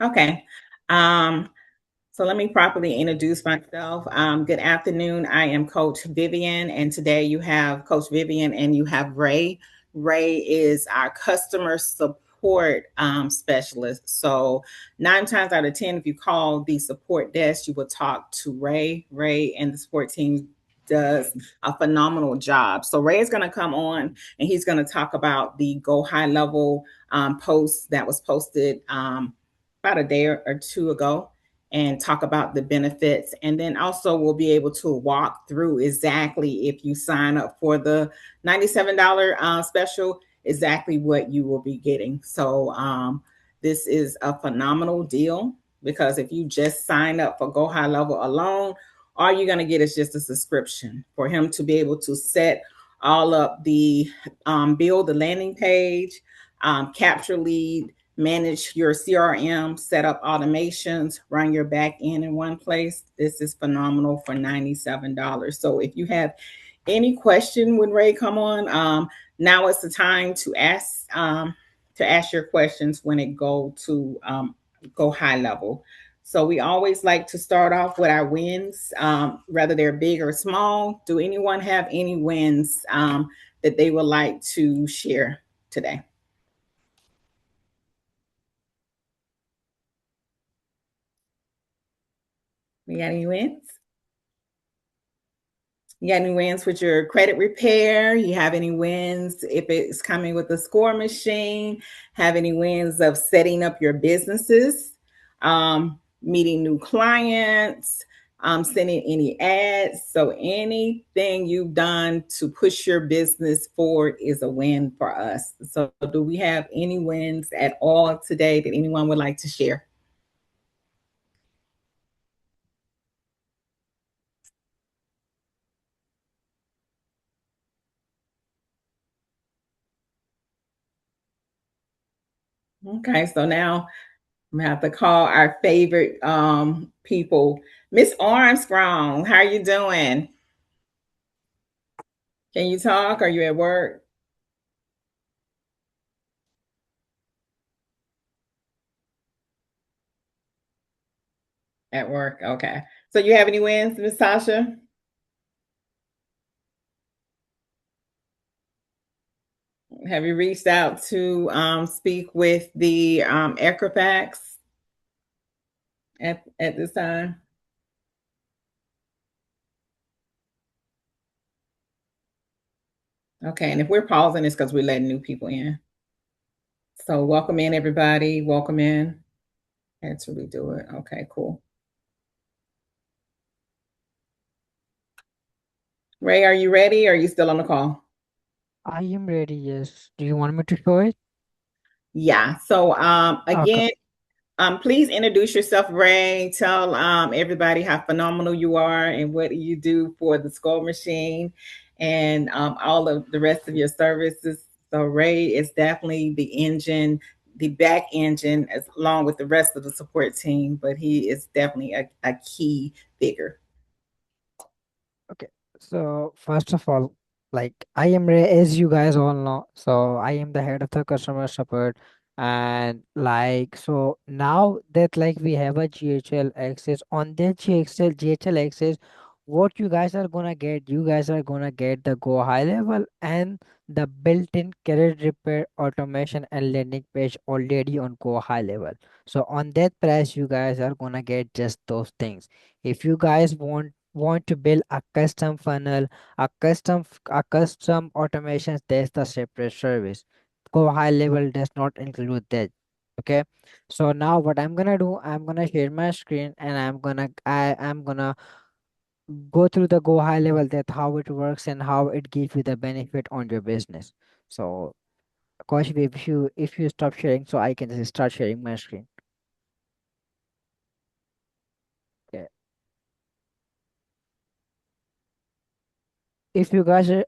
Okay. Um, so let me properly introduce myself. Good afternoon. I am Coach Vivian, and today you have Coach Vivian and you have Ray. Ray is our customer support specialist. So 9 times out of 10, if you call the support desk, you will talk to Ray. Ray and the support team does a phenomenal job. So Ray is going to come on and he's going to talk about the Go High Level post that was posted about a day or two ago and talk about the benefits. And then also we'll be able to walk through exactly if you sign up for the $97 special, exactly what you will be getting. So this is a phenomenal deal because if you just sign up for Go High Level alone, all you're going to get is just a subscription for him to be able to set all up the build the landing page, capture lead, manage your CRM, set up automations, run your back end in one place. This is phenomenal for $97. So if you have any question when Ray come on, now is the time to ask your questions when it go high level. So we always like to start off with our wins, whether they're big or small. Do anyone have any wins that they would like to share today? We got any wins? You got any wins with your credit repair? You have any wins if it's coming with a score machine? Have any wins of setting up your businesses, meeting new clients, sending any ads? So anything you've done to push your business forward is a win for us. So do we have any wins at all today that anyone would like to share? Okay, so now I'm gonna have to call our favorite people. Miss Armstrong, how are you doing? Can you talk? Are you at work? At work. Okay. So you have any wins, Miss Tasha? Have you reached out to speak with the Equifax at this time? Okay. And if we're pausing, it's because we're letting new people in. So welcome in, everybody. Welcome in. Had to redo it. Okay, cool. Ray, are you ready? Or are you still on the call? I am ready, yes. Do you want me to show it? Yeah. So Okay. again, please introduce yourself, Ray. Tell everybody how phenomenal you are and what you do for the Skull Machine and all of the rest of your services. So Ray is definitely the engine, the back engine, as along with the rest of the support team, but he is definitely a key figure. Okay. So first of all, like I am as you guys all know, so I am the head of the customer support, and like so now that like we have a GHL access on that GHL access, what you guys are gonna get the go high level and the built-in credit repair automation and landing page already on go high level. So on that price, you guys are gonna get just those things. If you guys want to build a custom funnel, a custom automations, that's the separate service. Go high level does not include that. Okay. So now what I'm gonna do, I'm gonna share my screen and I'm gonna go through the go high level, that how it works and how it gives you the benefit on your business. So Kaushik, if you stop sharing, so I can just start sharing my screen. Okay. If you guys are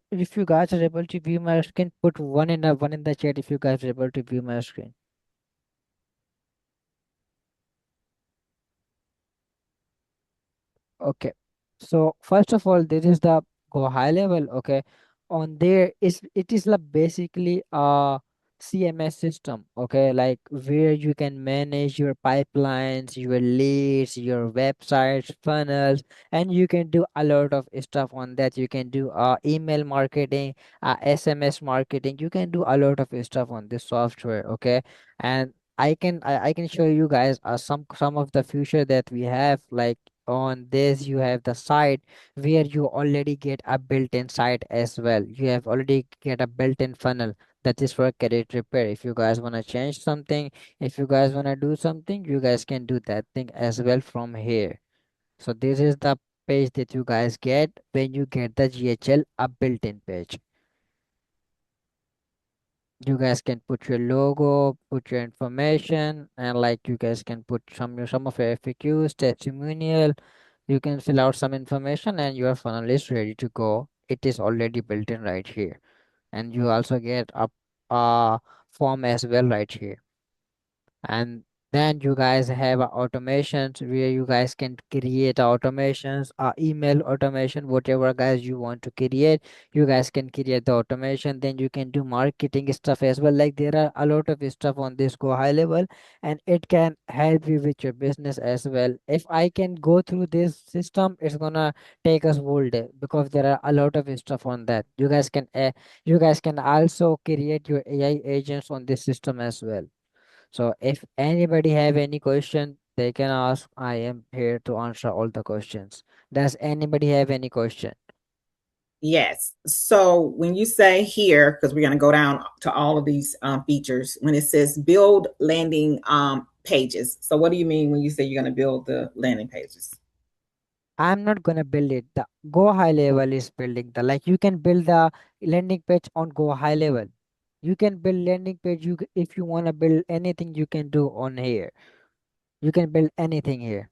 able to view my screen, put one in the chat if you guys are able to view my screen. Okay. So first of all, this is the go high level. Okay. On there is it is like basically CMS system, okay, like where you can manage your pipelines, your leads, your websites, funnels, and you can do a lot of stuff on that. You can do email marketing, SMS marketing. You can do a lot of stuff on this software, okay. And I can show you guys some of the future that we have. Like on this, you have the site where you already get a built-in site as well. You have already get a built-in funnel that is for credit repair. If you guys want to change something, if you guys want to do something, you guys can do that thing as well from here. So this is the page that you guys get when you get the GHL a built-in page. You guys can put your logo, put your information, and like you guys can put some of your FAQs, testimonial. You can fill out some information and your funnel is ready to go. It is already built in right here. And you also get a form as well right here. And then you guys have automations where you guys can create automations, email automation, whatever guys you want to create, you guys can create the automation. Then you can do marketing stuff as well. Like there are a lot of stuff on this go high level, and it can help you with your business as well. If I can go through this system, it's gonna take us whole day because there are a lot of stuff on that. You guys can also create your AI agents on this system as well. So if anybody have any question, they can ask. I am here to answer all the questions. Does anybody have any question? Yes. So when you say here, because we're going to go down to all of these features, when it says build landing pages, so what do you mean when you say you're going to build the landing pages? I'm not gonna build it. The Go High Level is building the, like you can build the landing page on Go High Level. You can build landing page. If you wanna build anything, you can do on here. You can build anything here.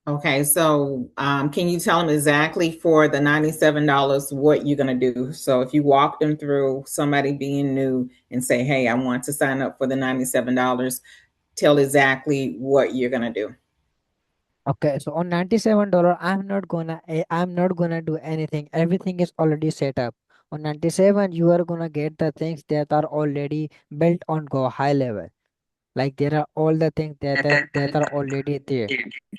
Okay, so can you tell them exactly for the $97 what you're going to do? So if you walk them through somebody being new and say, hey, I want to sign up for the $97, tell exactly what you're going to do. Okay, so on $97, I'm not gonna do anything. Everything is already set up. On 97, you are gonna get the things that are already built on Go High Level. Like there are all the things that are already there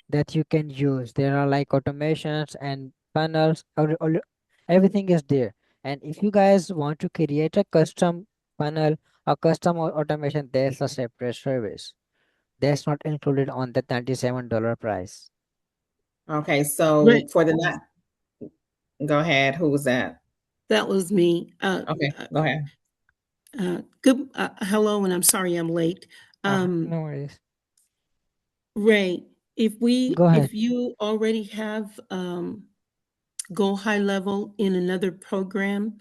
that you can use. There are like automations and funnels. Everything is there. And if you guys want to create a custom funnel, a custom automation, there's a separate service. That's not included on the $97 price. Okay, so Right. for the not, go ahead. Who was that? That was me. Okay, go ahead. Good. Hello, and I'm sorry I'm late. Um, No worries. Ray, Go ahead. if you already have Go High Level in another program,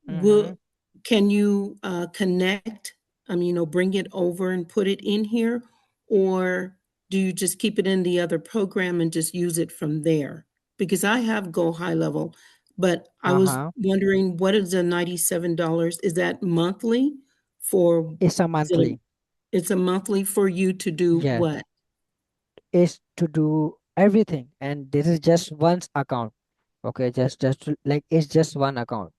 Mm-hmm. will can you connect? Bring it over and put it in here, or do you just keep it in the other program and just use it from there? Because I have Go High Level, but I was Uh-huh. wondering what is the $97? Is that monthly for? It's a Is it a, monthly. it's a monthly for you to do Yeah. what? It's to do everything. And this is just one's account. Okay, like it's just one account.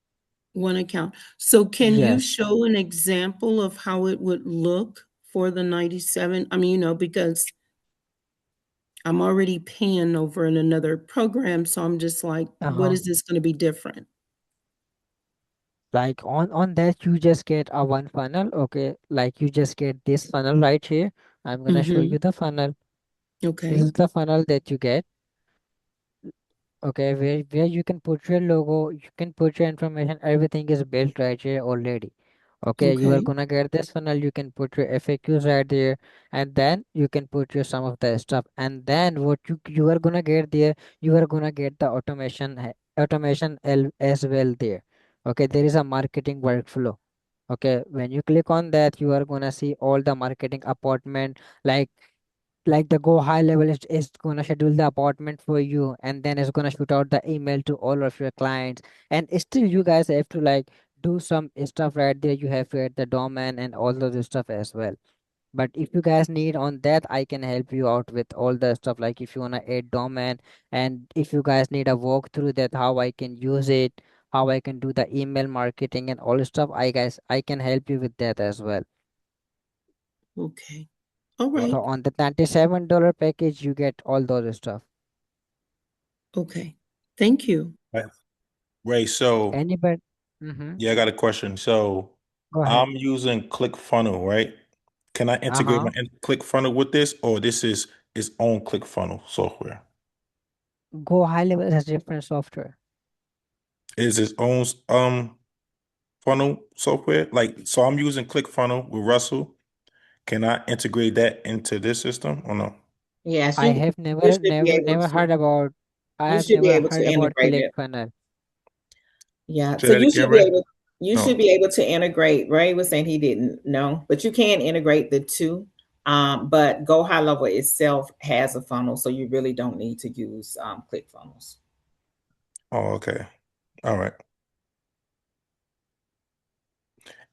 One account. So can you Yes. show an example of how it would look for the 97? Because I'm already paying over in another program, so I'm just like, what Uh-huh. is this going to be different? Like on that you just get a one funnel. Okay, like you just get this funnel right here. I'm gonna show Mm-hmm. you the funnel. This Okay. is the funnel that you get. Okay, where you can put your logo, you can put your information, everything is built right here already. Okay, you are Okay. gonna get this funnel, you can put your FAQs right there, and then you can put your some of the stuff, and then what you are gonna get there, you are gonna get the as well there. Okay, there is a marketing workflow. Okay, when you click on that, you are gonna see all the marketing apartment, like the Go High Level is gonna schedule the appointment for you, and then it's gonna shoot out the email to all of your clients. And still you guys have to like do some stuff right there. You have to add the domain and all of this stuff as well. But if you guys need on that, I can help you out with all the stuff. Like if you wanna add domain, and if you guys need a walkthrough that how I can use it, how I can do the email marketing and all stuff. I can help you with that as well. Okay. All Well, right. So on the $97 package, you get all those stuff. Okay. Thank you. right. Ray, so Anybody? Mm-hmm. yeah, I got a question. So Go ahead. I'm using ClickFunnels, right? Can I integrate my Uh-huh. ClickFunnels with this, or this is its own ClickFunnels software? Go high level has different software. Is its own funnel software? Like, so I'm using ClickFunnels with Russell. Can I integrate that into this system or no? Yes, I have you never, should be never, able never to. heard about. I You have should be never able to heard about integrate it. ClickFunnels. Yeah. Say So that you again, should be Ray? able you should No. be able to integrate. Ray was saying he didn't know, but you can integrate the two. But Go High Level itself has a funnel, so you really don't need to use ClickFunnels. Oh, okay. All right.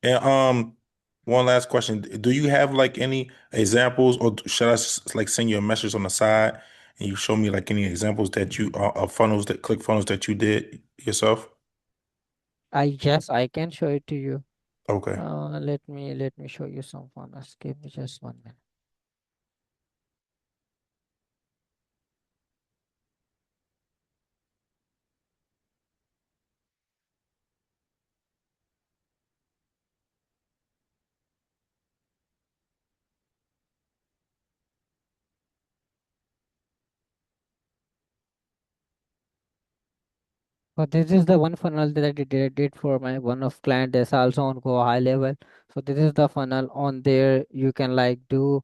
And one last question. Do you have like any examples, or should I like send you a message on the side and you show me like any examples that you of funnels that click funnels that you did yourself? Yes, I can show it to you. Okay. Let me show you some funnels. Give me just 1 minute. So this is the one funnel that I did for my one of client that's also on Go High Level. So this is the funnel on there. You can like do,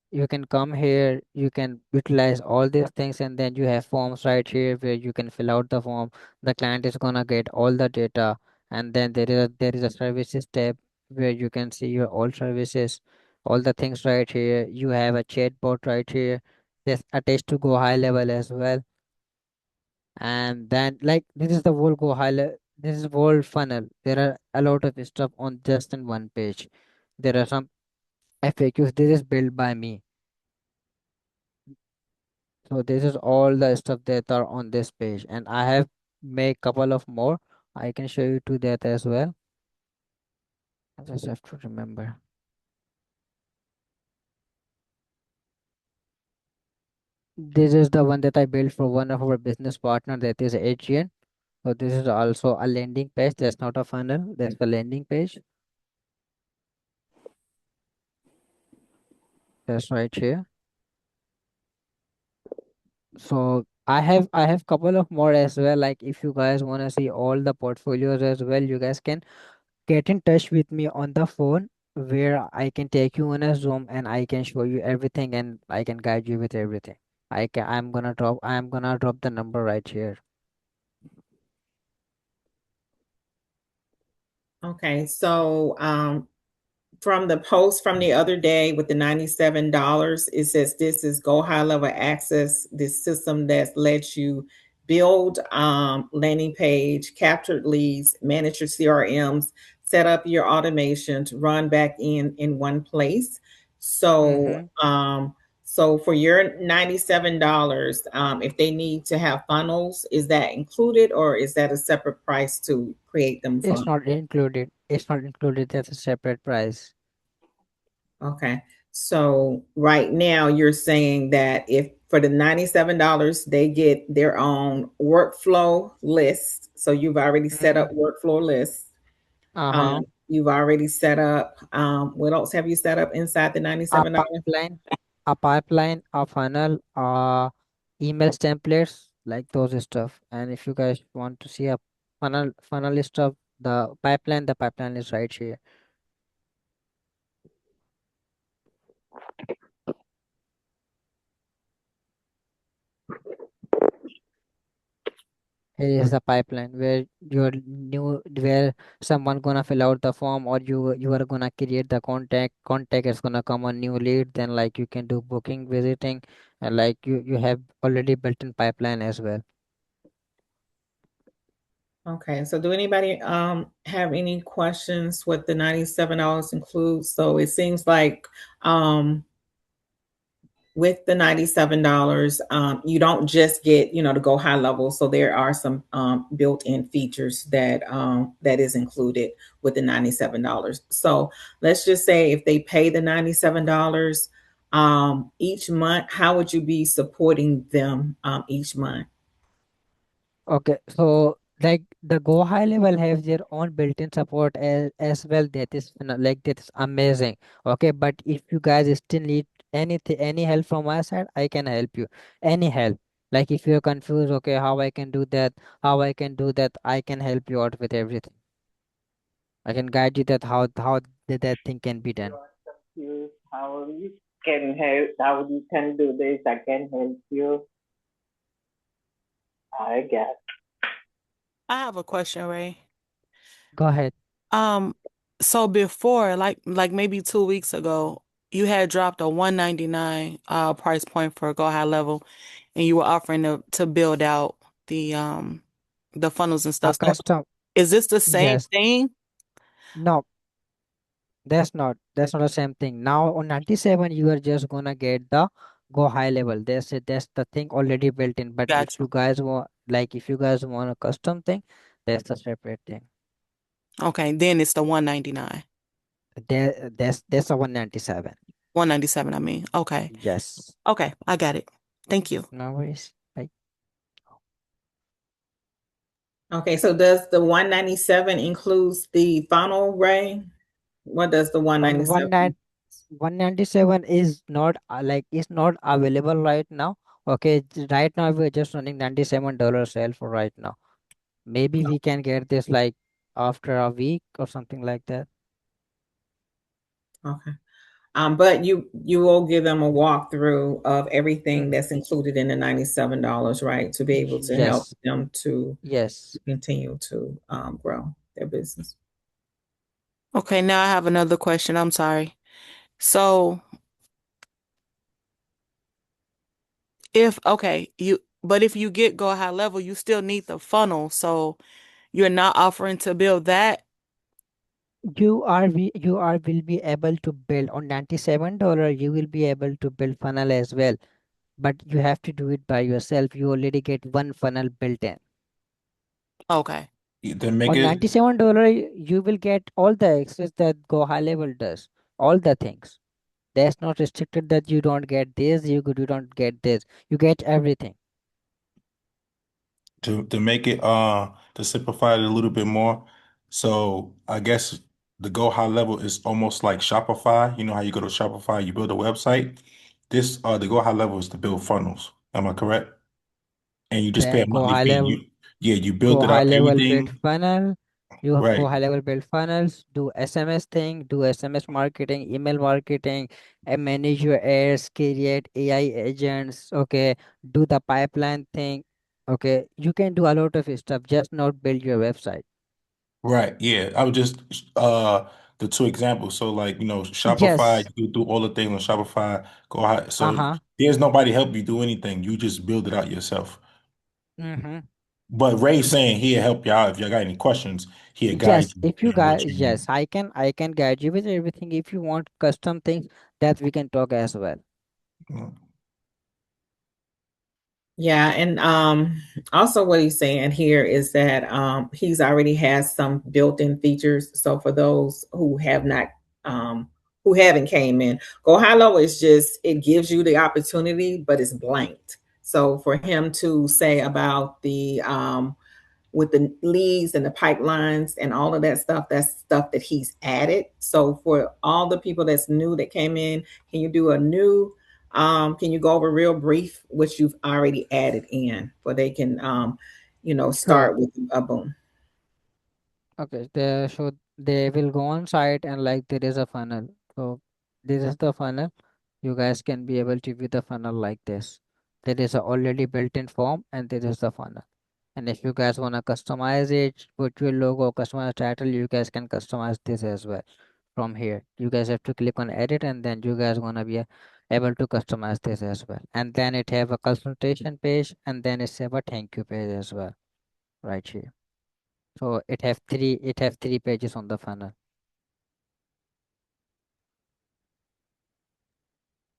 you can come here, you can utilize all these things, and then you have forms right here where you can fill out the form. The client is gonna get all the data, and then there is a services tab where you can see your all services, all the things right here. You have a chatbot right here that's attached to Go High Level as well. And then like this is the whole Go High this is whole funnel. There are a lot of stuff on just in one page. There are some FAQs. This is built by me. So this is all the stuff that are on this page, and I have made couple of more. I can show you to that as well. I just have to remember. This is the one that I built for one of our business partner, that is Adrian. So this is also a landing page. That's not a funnel. That's the landing page. That's right here. So I have couple of more as well. Like if you guys want to see all the portfolios as well, you guys can get in touch with me on the phone, where I can take you on a Zoom and I can show you everything and I can guide you with everything. I'm gonna drop the number right here. Okay. So from the post from the other day with the $97, it says this is Go High Level Access, this system that lets you build landing page, captured leads, manage your CRMs, set up your automations, run back in one place. So Mm-hmm. so for your $97, if they need to have funnels, is that included or is that a separate price to create them It's funnels? not included. It's not included. That's a separate price. Okay. So right now you're saying that if for the $97 they get their own workflow list. So you've already set Mm-hmm. up workflow lists. Uh-huh. You've already set up what else have you set up inside the A $97? pipeline, a funnel, emails templates, like those stuff. And if you guys want to see a funnel stuff, the pipeline is right here. Here is the pipeline where someone gonna fill out the form, or you are gonna create the contact is gonna come a new lead, then like you can do booking, visiting, and like you have already built in pipeline as well. Okay. So do anybody have any questions what the $97 includes? So it seems like um with the $97, you don't just get, to go high level. So there are some built-in features that is included with the $97. So let's just say if they pay the $97 each month, how would you be supporting them each month? Okay, so like the Go High level has their own built-in support as well. That is like that is amazing. Okay, but if you guys still need anything, any help from my side, I can help you. Any help. Like if you're confused, okay, how I can do that, how I can do that, I can help you out with everything. I can guide you that how that thing can be You done. are confused how you can help, how you can do this, I can help you. I guess. I have a question, Ray. Go ahead. Um, so before, like maybe 2 weeks ago, you had dropped a 199 price point for Go High Level, and you were offering to build out the funnels and A stuff. So custom. is this the same Yes. thing? No, that's not the same thing. Now on 97 you are just gonna get the Go High level. That's the thing already built in. But if Gotcha. you guys want a custom thing, that's a separate thing. Okay, then it's the 199. That's a 197. 197, I mean. Okay. Yes. Okay, I got it. Thank you. No worries. Like Okay, so does the 197 includes the funnel, Ray? What does the on 197? 197 is not is not available right now. Okay, right now we're just running $97 sale for right now. Maybe we can get this like after a week or something like that. Okay. But you will give them a walkthrough of everything Mm, that's included in the $97, right? To be able to help yes, them to yes. continue to grow their business. Okay, now I have another question. I'm sorry. So if you get Go High Level, you still need the funnel. So you're not offering to build that? You are will be able to build on $97. You will be able to build funnel as well, but you have to do it by yourself. You already get one funnel built in. Okay. Then make On it $97, you will get all the access that Go High level does. All the things. That's not restricted that you don't get this. You don't get this. You get everything. to make it to simplify it a little bit more. So I guess the Go High level is almost like Shopify. You know how you go to Shopify, you build a website. This the Go High level is to build funnels. Am I correct? And you just pay a Then go monthly high fee. level. You Go build it high out, level build everything. funnel. You have go Right. high level build funnels, do SMS thing, do SMS marketing, email marketing, and manage your ads, create AI agents. Okay, do the pipeline thing. Okay, you can do a lot of stuff, just not build your website. Right. Yeah. I would just the two examples. So like, Shopify, Yes. you do all the things on Shopify, go high. So Uh-huh. there's nobody help you do anything. You just build it out yourself. Mm-hmm. But Ray's saying he'll help you out if y'all got any questions. He'll guide Yes, you if you in what guys, you need. yes, I can guide you with everything. If you want custom things, that we can talk as well. Mm. Yeah, and also what he's saying here is that he's already has some built-in features. So for those who have not who haven't came in, Go High Low is just it gives you the opportunity, but it's blanked. So for him to say about the with the leads and the pipelines and all of that stuff, that's stuff that he's added. So for all the people that's new that came in, can you do a new can you go over real brief what you've already added in where they can Sure. start with a boom. Okay, they will go on site and like there is a funnel. So this is the funnel. You guys can be able to view the funnel like this. There is a already built-in form and there is the funnel. And if you guys wanna customize it, put your logo, customize title, you guys can customize this as well. From here, you guys have to click on edit and then you guys gonna be able to customize this as well. And then it have a consultation page and then it's have a thank you page as well right here. So it have three pages on the funnel.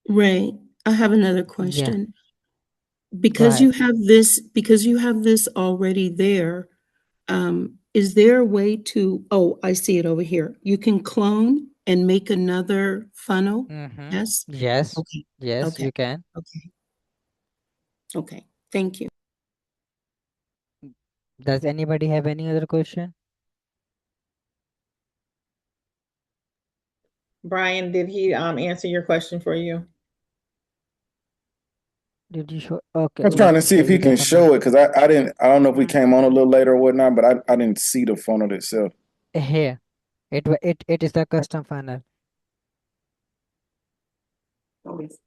Ray, I have another Yeah, question. go Because ahead. you have this already there, is there a way to, oh, I see it over here. You can clone and make another funnel? Mm-hmm. Yes? Yes, Okay. yes, Okay. you can. Okay. Okay. Thank you. Does anybody have any other question? Brian, did he answer your question for you? Did you show? Okay, I'm trying like to see if he he can doesn't know. show it because I didn't. I don't know if we Mm, came on a little later or whatnot, but I didn't see the funnel itself. here, it is the custom funnel.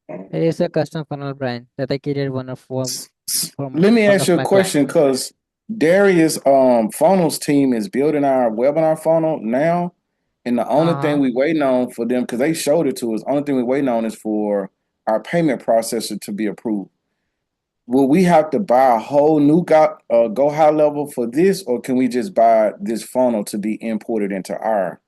It is a custom funnel, Brian, that I created one of from Let me one ask of you a my client. question because Darius funnels team is building our webinar funnel now, and the only thing Uh-huh. we waiting on for them because they showed it to us. Only thing we waiting on is for our payment processor to be approved. Will we have to buy a whole new go high level for this, or can we just buy this funnel to be imported into our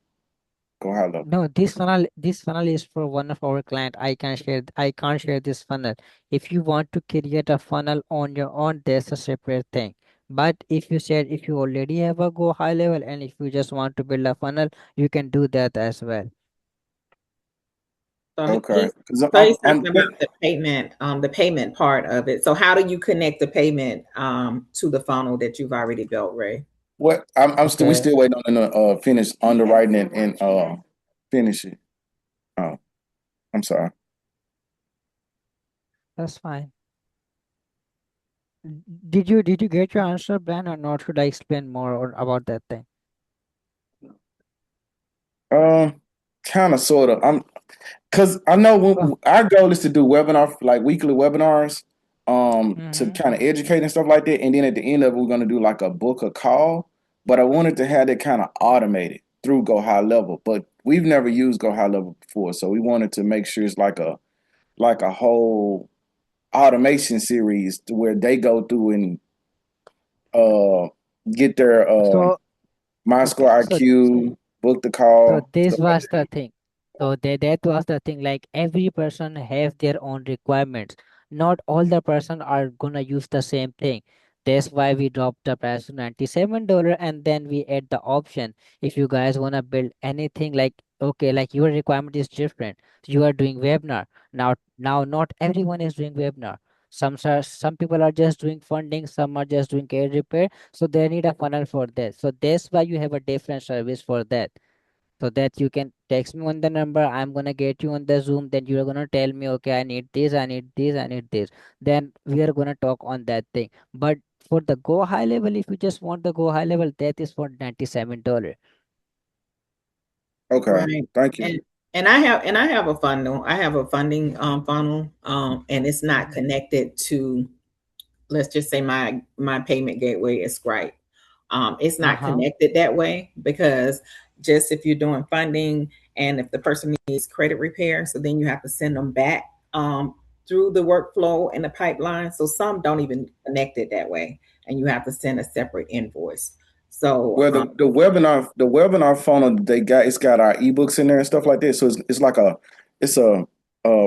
go high level? No, this funnel is for one of our client. I can't share this funnel. If you want to create a funnel on your own, there's a separate thing. But if you already have a go high level and if you just want to build a funnel, you can do that as well. So Okay, because he's talking about the payment part of it. So how do you connect the payment to the funnel that you've already built, Ray? what I'm still we Okay, still waiting on them to finish underwriting and finish it. Oh, I'm sorry. that's fine. Did you get your answer, Brian, or not? Should I explain more or about that thing? Um, kind of, sort of. I'm because I know Oh, our goal is to do webinar like weekly webinars, to mm-hmm. kind of educate and stuff like that. And then at the end of it, we're gonna do like a book a call. But I wanted to have it kind of automated through Go High Level. But we've never used Go High Level before, so we wanted to make sure it's like a whole automation series to where they go through and uh get their So My Score okay, IQ, book the so call, this stuff like was that. the thing. So that was the thing. Like every person have their own requirements. Not all the person are gonna use the same thing. That's why we dropped the price to $97 and then we add the option. If you guys wanna build anything like okay, like your requirement is different. You are doing webinar. Now not everyone is doing webinar. Some people are just doing funding, some are just doing care repair. So they need a funnel for that. So that's why you have a different service for that so that you can text me on the number. I'm gonna get you on the Zoom, then you're gonna tell me okay, I need this, I need this, I need this, then we are gonna talk on that thing. But for the go high level, if you just want the go high level, that is for $97. Okay, Right. thank you. And I have a funnel. I have a funding funnel, and it's not Mhm. connected to, let's just say, my payment gateway is Stripe. It's not Uh-huh. connected that way because just if you're doing funding and if the person needs credit repair, so then you have to send them back through the workflow and the pipeline. So some don't even connect it that way, and you have to send a separate invoice. So Well, the webinar funnel they got it's got our ebooks in there and stuff like that. So it's like it's a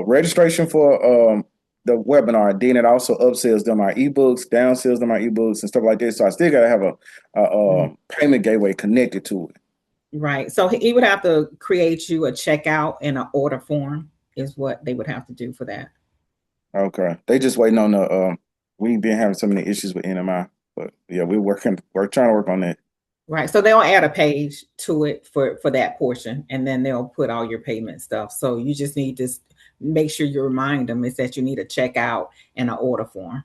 registration for the webinar. Then it also upsells them our ebooks, downsells them our ebooks and stuff like that. So I still gotta have a payment gateway connected to it. right. So he would have to create you a checkout and an order form is what they would have to do for that. Okay, they just waiting on the we've been having so many issues with NMI, but yeah, we're trying to work on that. Right. So they'll add a page to it for that portion, and then they'll put all your payment stuff. So you just need to make sure you remind them is that you need a checkout and an order form.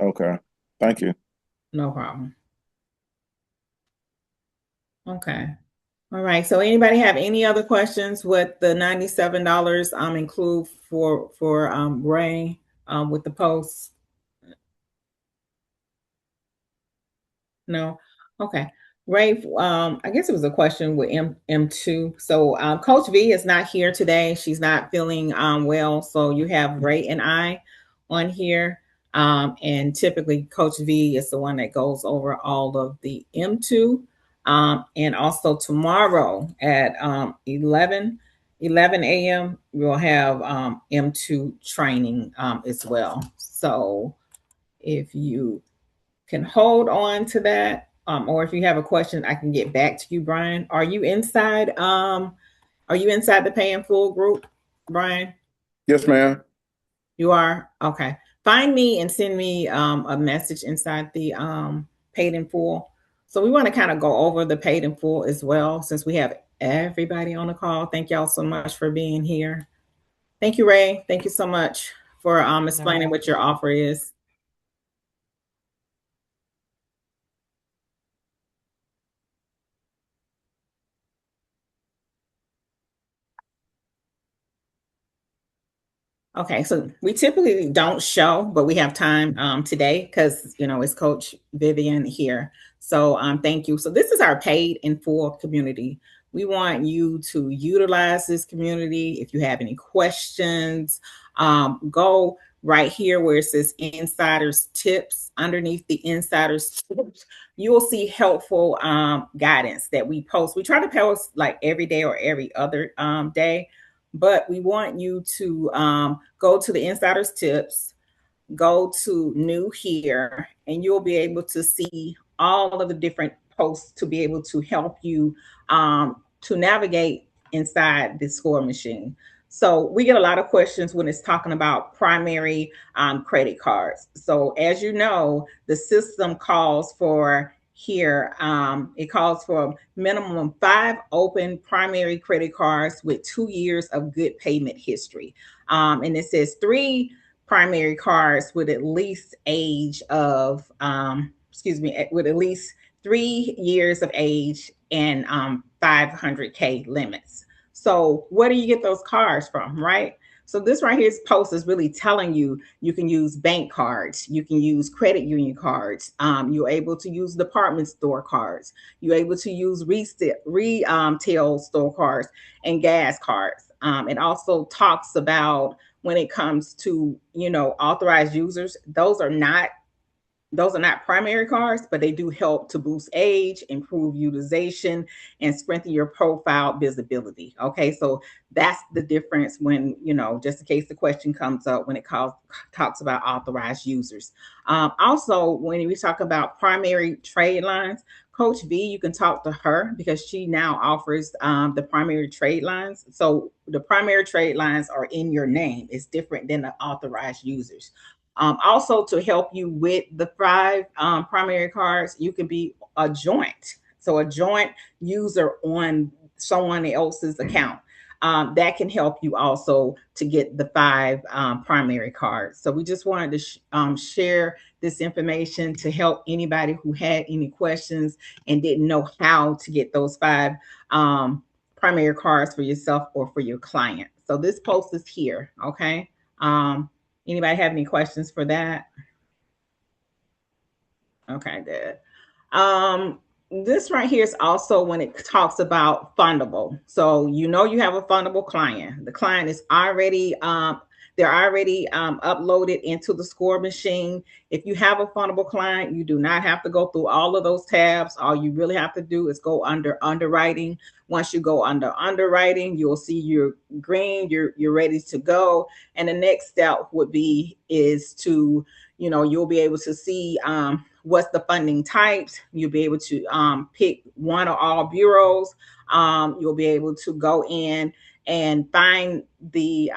Okay, thank you. No problem. Okay. All right. So anybody have any other questions with the $97 include for Ray with the posts? No. Okay. Ray, I guess it was a question with M2. So Coach V is not here today. She's not feeling well. So you have Ray and I on here. And typically Coach V is the one that goes over all of the M2. And also tomorrow at 11 11 a.m. we'll have M2 training as well. So if you can hold on to that, or if you have a question, I can get back to you, Brian. Are you inside? Are you inside the Pay in Full group, Brian? Yes, ma'am. You are? Okay. Find me and send me a message inside the Paid in Full. So we want to kind of go over the Paid in Full as well, since we have everybody on the call. Thank y'all so much for being here. Thank you, Ray. Thank you so much for explaining what your offer is. Okay, so we typically don't show, but we have time today because it's Coach Vivian here. So thank you. So this is our Paid in Full community. We want you to utilize this community. If you have any questions, go right here where it says Insiders Tips. Underneath the Insiders Tips, you will see helpful guidance that we post. We try to post like every day or every other day. But we want you to go to the Insider's Tips, go to New Here, and you'll be able to see all of the different posts to be able to help you to navigate inside the score machine. So we get a lot of questions when it's talking about primary credit cards. So as you know, the system calls for here, it calls for minimum 5 open primary credit cards with 2 years of good payment history. And it says 3 primary cards with at least age of, with at least 3 years of age and 500K limits. So where do you get those cards from, right? So this right here's post is really telling you you can use bank cards, you can use credit union cards, you're able to use department store cards, you're able to use retail store cards and gas cards. It also talks about when it comes to authorized users, those are not primary cards, but they do help to boost age, improve utilization, and strengthen your profile visibility. Okay, so that's the difference when, just in case the question comes up when it talks about authorized users. Also, when we talk about primary trade lines, Coach V, you can talk to her because she now offers the primary trade lines. So the primary trade lines are in your name. It's different than the authorized users. Also, to help you with the 5 primary cards, you can be a joint. So a joint user on someone else's account. That can help you also to get the 5 primary cards. So we just wanted to share this information to help anybody who had any questions and didn't know how to get those 5 primary cards for yourself or for your client. So this post is here, okay? Anybody have any questions for that? Okay, good. This right here is also when it talks about fundable. So you have a fundable client. The client is already they're already uploaded into the score machine. If you have a fundable client, you do not have to go through all of those tabs. All you really have to do is go under underwriting. Once you go under underwriting, you'll see your green, you're ready to go. And the next step would be is to, you'll be able to see what's the funding types. You'll be able to pick one or all bureaus. You'll be able to go in and find the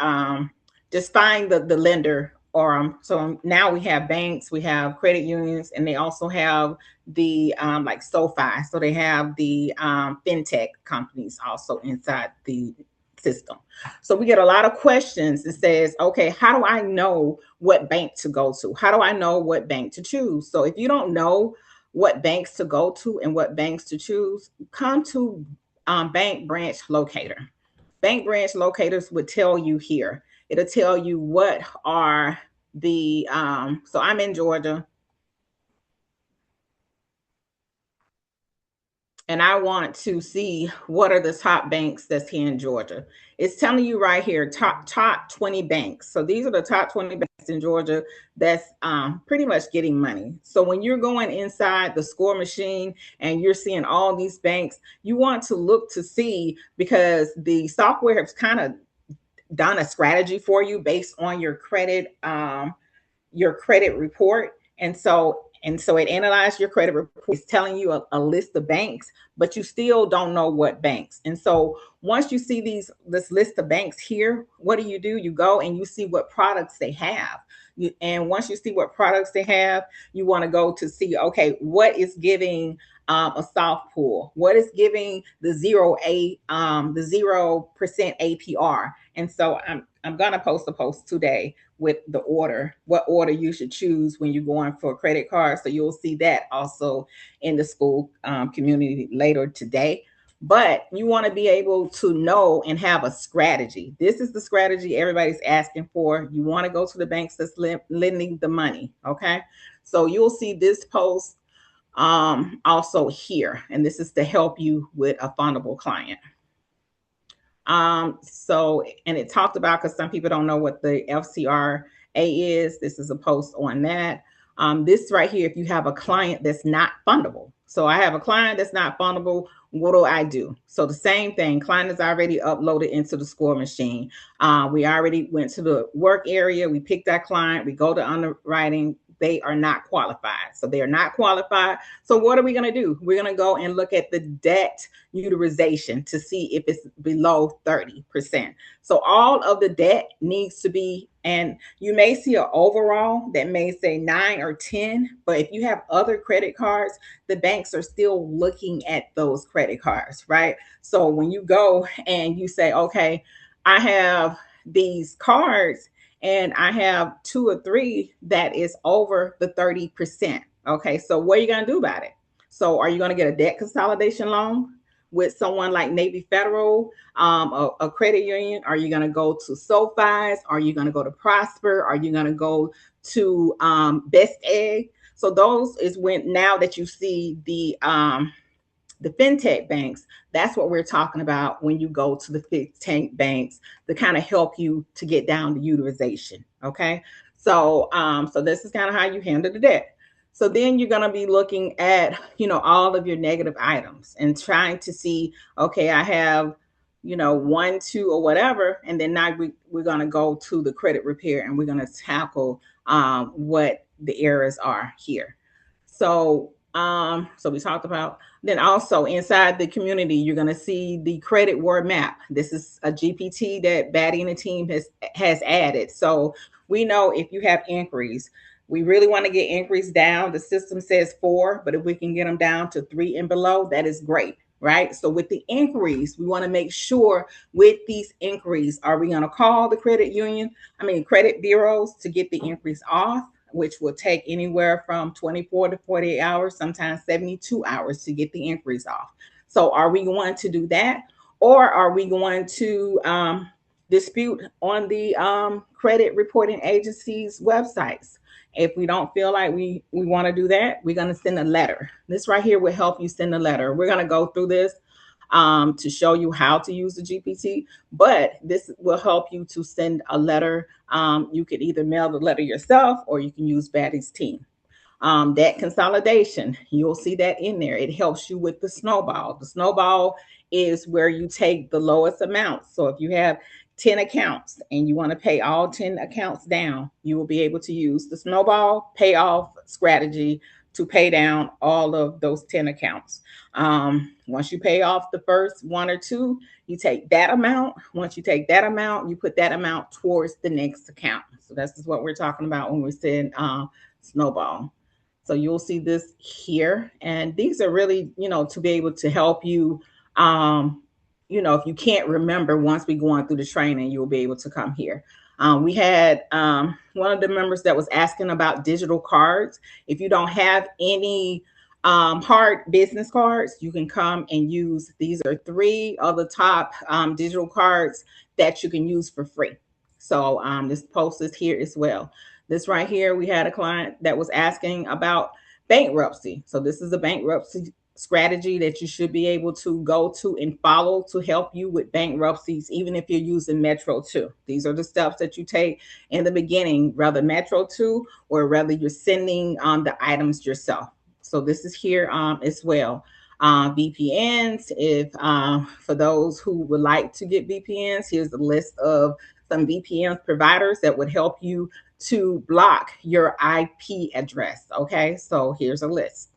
just find the lender. Or so now we have banks, we have credit unions, and they also have the like SoFi. So they have the fintech companies also inside the system. So we get a lot of questions that says, okay, how do I know what bank to go to? How do I know what bank to choose? So if you don't know what banks to go to and what banks to choose, come to Bank Branch Locator. Bank Branch Locators would tell you here. It'll tell you what are the, so I'm in Georgia. And I want to see what are the top banks that's here in Georgia. It's telling you right here, top 20 banks. So these are the top 20 banks in Georgia that's pretty much getting money. So when you're going inside the score machine and you're seeing all these banks, you want to look to see, because the software has kind of done a strategy for you based on your credit report. And so it analyzed your credit report. It's telling you a list of banks, but you still don't know what banks. And so once you see this list of banks here, what do? You go and you see what products they have. And once you see what products they have, you want to go to see, okay, what is giving a soft pull? What is giving the 0% APR? And so I'm gonna post a post today with what order you should choose when you're going for a credit card. So you'll see that also in the school community later today. But you want to be able to know and have a strategy. This is the strategy everybody's asking for. You want to go to the banks that's lending the money. Okay. So you'll see this post also here. And this is to help you with a fundable client. And it talked about, because some people don't know what the FCRA is. This is a post on that. This right here, if you have a client that's not fundable. So I have a client that's not fundable. What do I do? So the same thing, client is already uploaded into the score machine. We already went to the work area. We picked that client. We go to underwriting. They are not qualified. So they are not qualified. So what are we going to do? We're going to go and look at the debt utilization to see if it's below 30%. So all of the debt needs to be, and you may see an overall that may say 9 or 10, but if you have other credit cards, the banks are still looking at those credit cards, right? So when you go and you say, okay, I have these cards and I have 2 or 3 that is over the 30%. Okay, so what are you going to do about it? So are you going to get a debt consolidation loan with someone like Navy Federal, a credit union? Are you going to go to SoFi's? Are you going to go to Prosper? Are you going to go to Best Egg? So those is when, now that you see the fintech banks, that's what we're talking about when you go to the fintech banks to kind of help you to get down to utilization. Okay. So this is kind of how you handle the debt. So then you're going to be looking at, all of your negative items and trying to see, okay, I have, 1, 2, or whatever. And then now we're going to go to the credit repair and we're going to tackle what the errors are here. So we talked about, then also inside the community, you're going to see the credit word map. This is a GPT that Batty and the team has added. So we know if you have inquiries, we really want to get inquiries down. The system says 4, but if we can get them down to 3 and below, that is great, right? So with the inquiries, we want to make sure with these inquiries, are we going to call the credit bureaus to get the inquiries off, which will take anywhere from 24 to 48 hours, sometimes 72 hours to get the inquiries off. So are we going to do that? Or are we going to dispute on the credit reporting agencies' websites? If we don't feel like we want to do that, we're going to send a letter. This right here will help you send a letter. We're going to go through this to show you how to use the GPT, but this will help you to send a letter. You could either mail the letter yourself or you can use Batty's team. Debt consolidation, you'll see that in there. It helps you with the snowball. The snowball is where you take the lowest amount. So if you have 10 accounts and you want to pay all 10 accounts down, you will be able to use the snowball payoff strategy to pay down all of those 10 accounts. Once you pay off the first 1 or 2, you take that amount. Once you take that amount, you put that amount towards the next account. So this is what we're talking about when we said snowball. So you'll see this here. And these are really, to be able to help you, if you can't remember, once we go on through the training, you'll be able to come here. We had one of the members that was asking about digital cards. If you don't have any hard business cards, you can come and use. These are 3 of the top digital cards that you can use for free. So this post is here as well. This right here, we had a client that was asking about bankruptcy. So this is a bankruptcy strategy that you should be able to go to and follow to help you with bankruptcies, even if you're using Metro 2. These are the steps that you take in the beginning, whether Metro 2 or whether you're sending the items yourself. So this is here as well. VPNs, if for those who would like to get VPNs, here's a list of some VPN providers that would help you to block your IP address. Okay, so here's a list.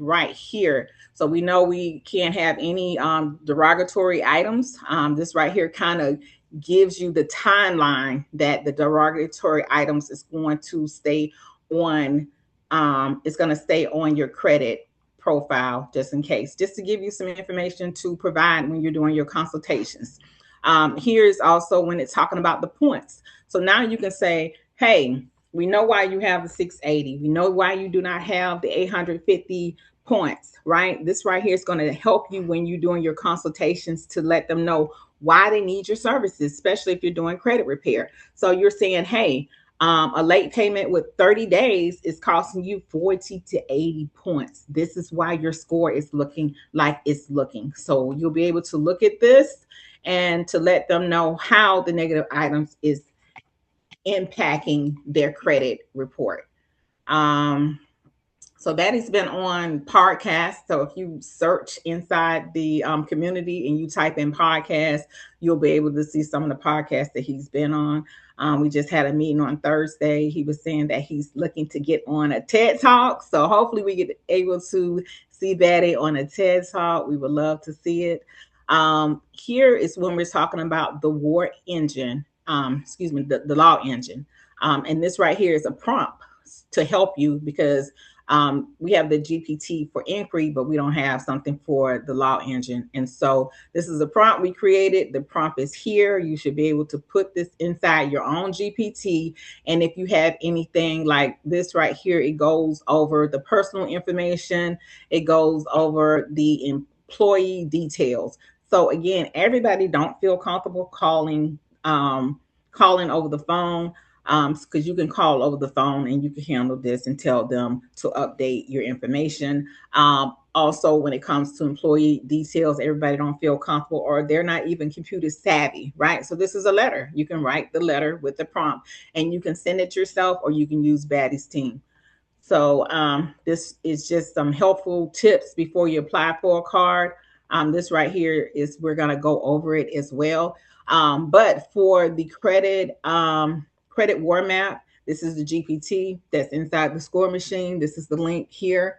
Right here. So we know we can't have any derogatory items. This right here kind of gives you the timeline that the derogatory items is going to stay on. It's going to stay on your credit profile just in case, just to give you some information to provide when you're doing your consultations. Here's also when it's talking about the points. So now you can say, hey, we know why you have the 680. We know why you do not have the 850 points, right? This right here is going to help you when you're doing your consultations to let them know why they need your services, especially if you're doing credit repair. So you're saying, hey, a late payment with 30 days is costing you 40 to 80 points. This is why your score is looking like it's looking. So you'll be able to look at this and to let them know how the negative items is impacting their credit report. So that has been on podcast. So if you search inside the community and you type in podcast, you'll be able to see some of the podcasts that he's been on. We just had a meeting on Thursday. He was saying that he's looking to get on a TED Talk. So hopefully we get able to see Betty on a TED Talk. We would love to see it. Here is when we're talking about the war engine, the law engine. And this right here is a prompt to help you because we have the GPT for inquiry, but we don't have something for the law engine. And so this is a prompt we created. The prompt is here. You should be able to put this inside your own GPT. And if you have anything like this right here, it goes over the personal information. It goes over the employee details. So again, everybody don't feel comfortable calling over the phone. Because you can call over the phone and you can handle this and tell them to update your information. Also, when it comes to employee details, everybody don't feel comfortable or they're not even computer savvy, right? So this is a letter. You can write the letter with the prompt and you can send it yourself or you can use Batty's team. So this is just some helpful tips before you apply for a card. This right here is, we're going to go over it as well. But for the credit war map, this is the GPT that's inside the score machine. This is the link here.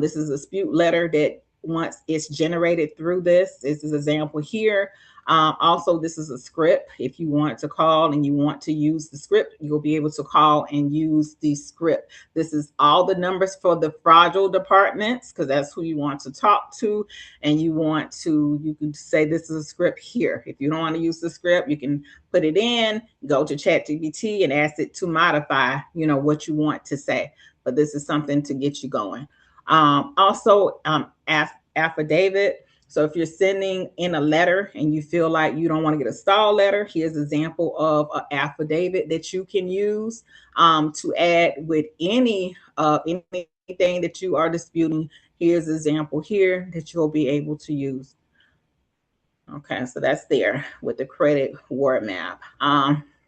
This is a dispute letter that once it's generated through this is an example here. Also, this is a script. If you want to call and you want to use the script, you'll be able to call and use the script. This is all the numbers for the fraudulent departments because that's who you want to talk to. And you can say this is a script here. If you don't want to use the script, you can put it in, go to ChatGPT and ask it to modify, what you want to say. But this is something to get you going. Also, affidavit. So if you're sending in a letter and you feel like you don't want to get a stall letter, here's an example of an affidavit that you can use to add with anything that you are disputing. Here's an example here that you'll be able to use. Okay, so that's there with the credit word map.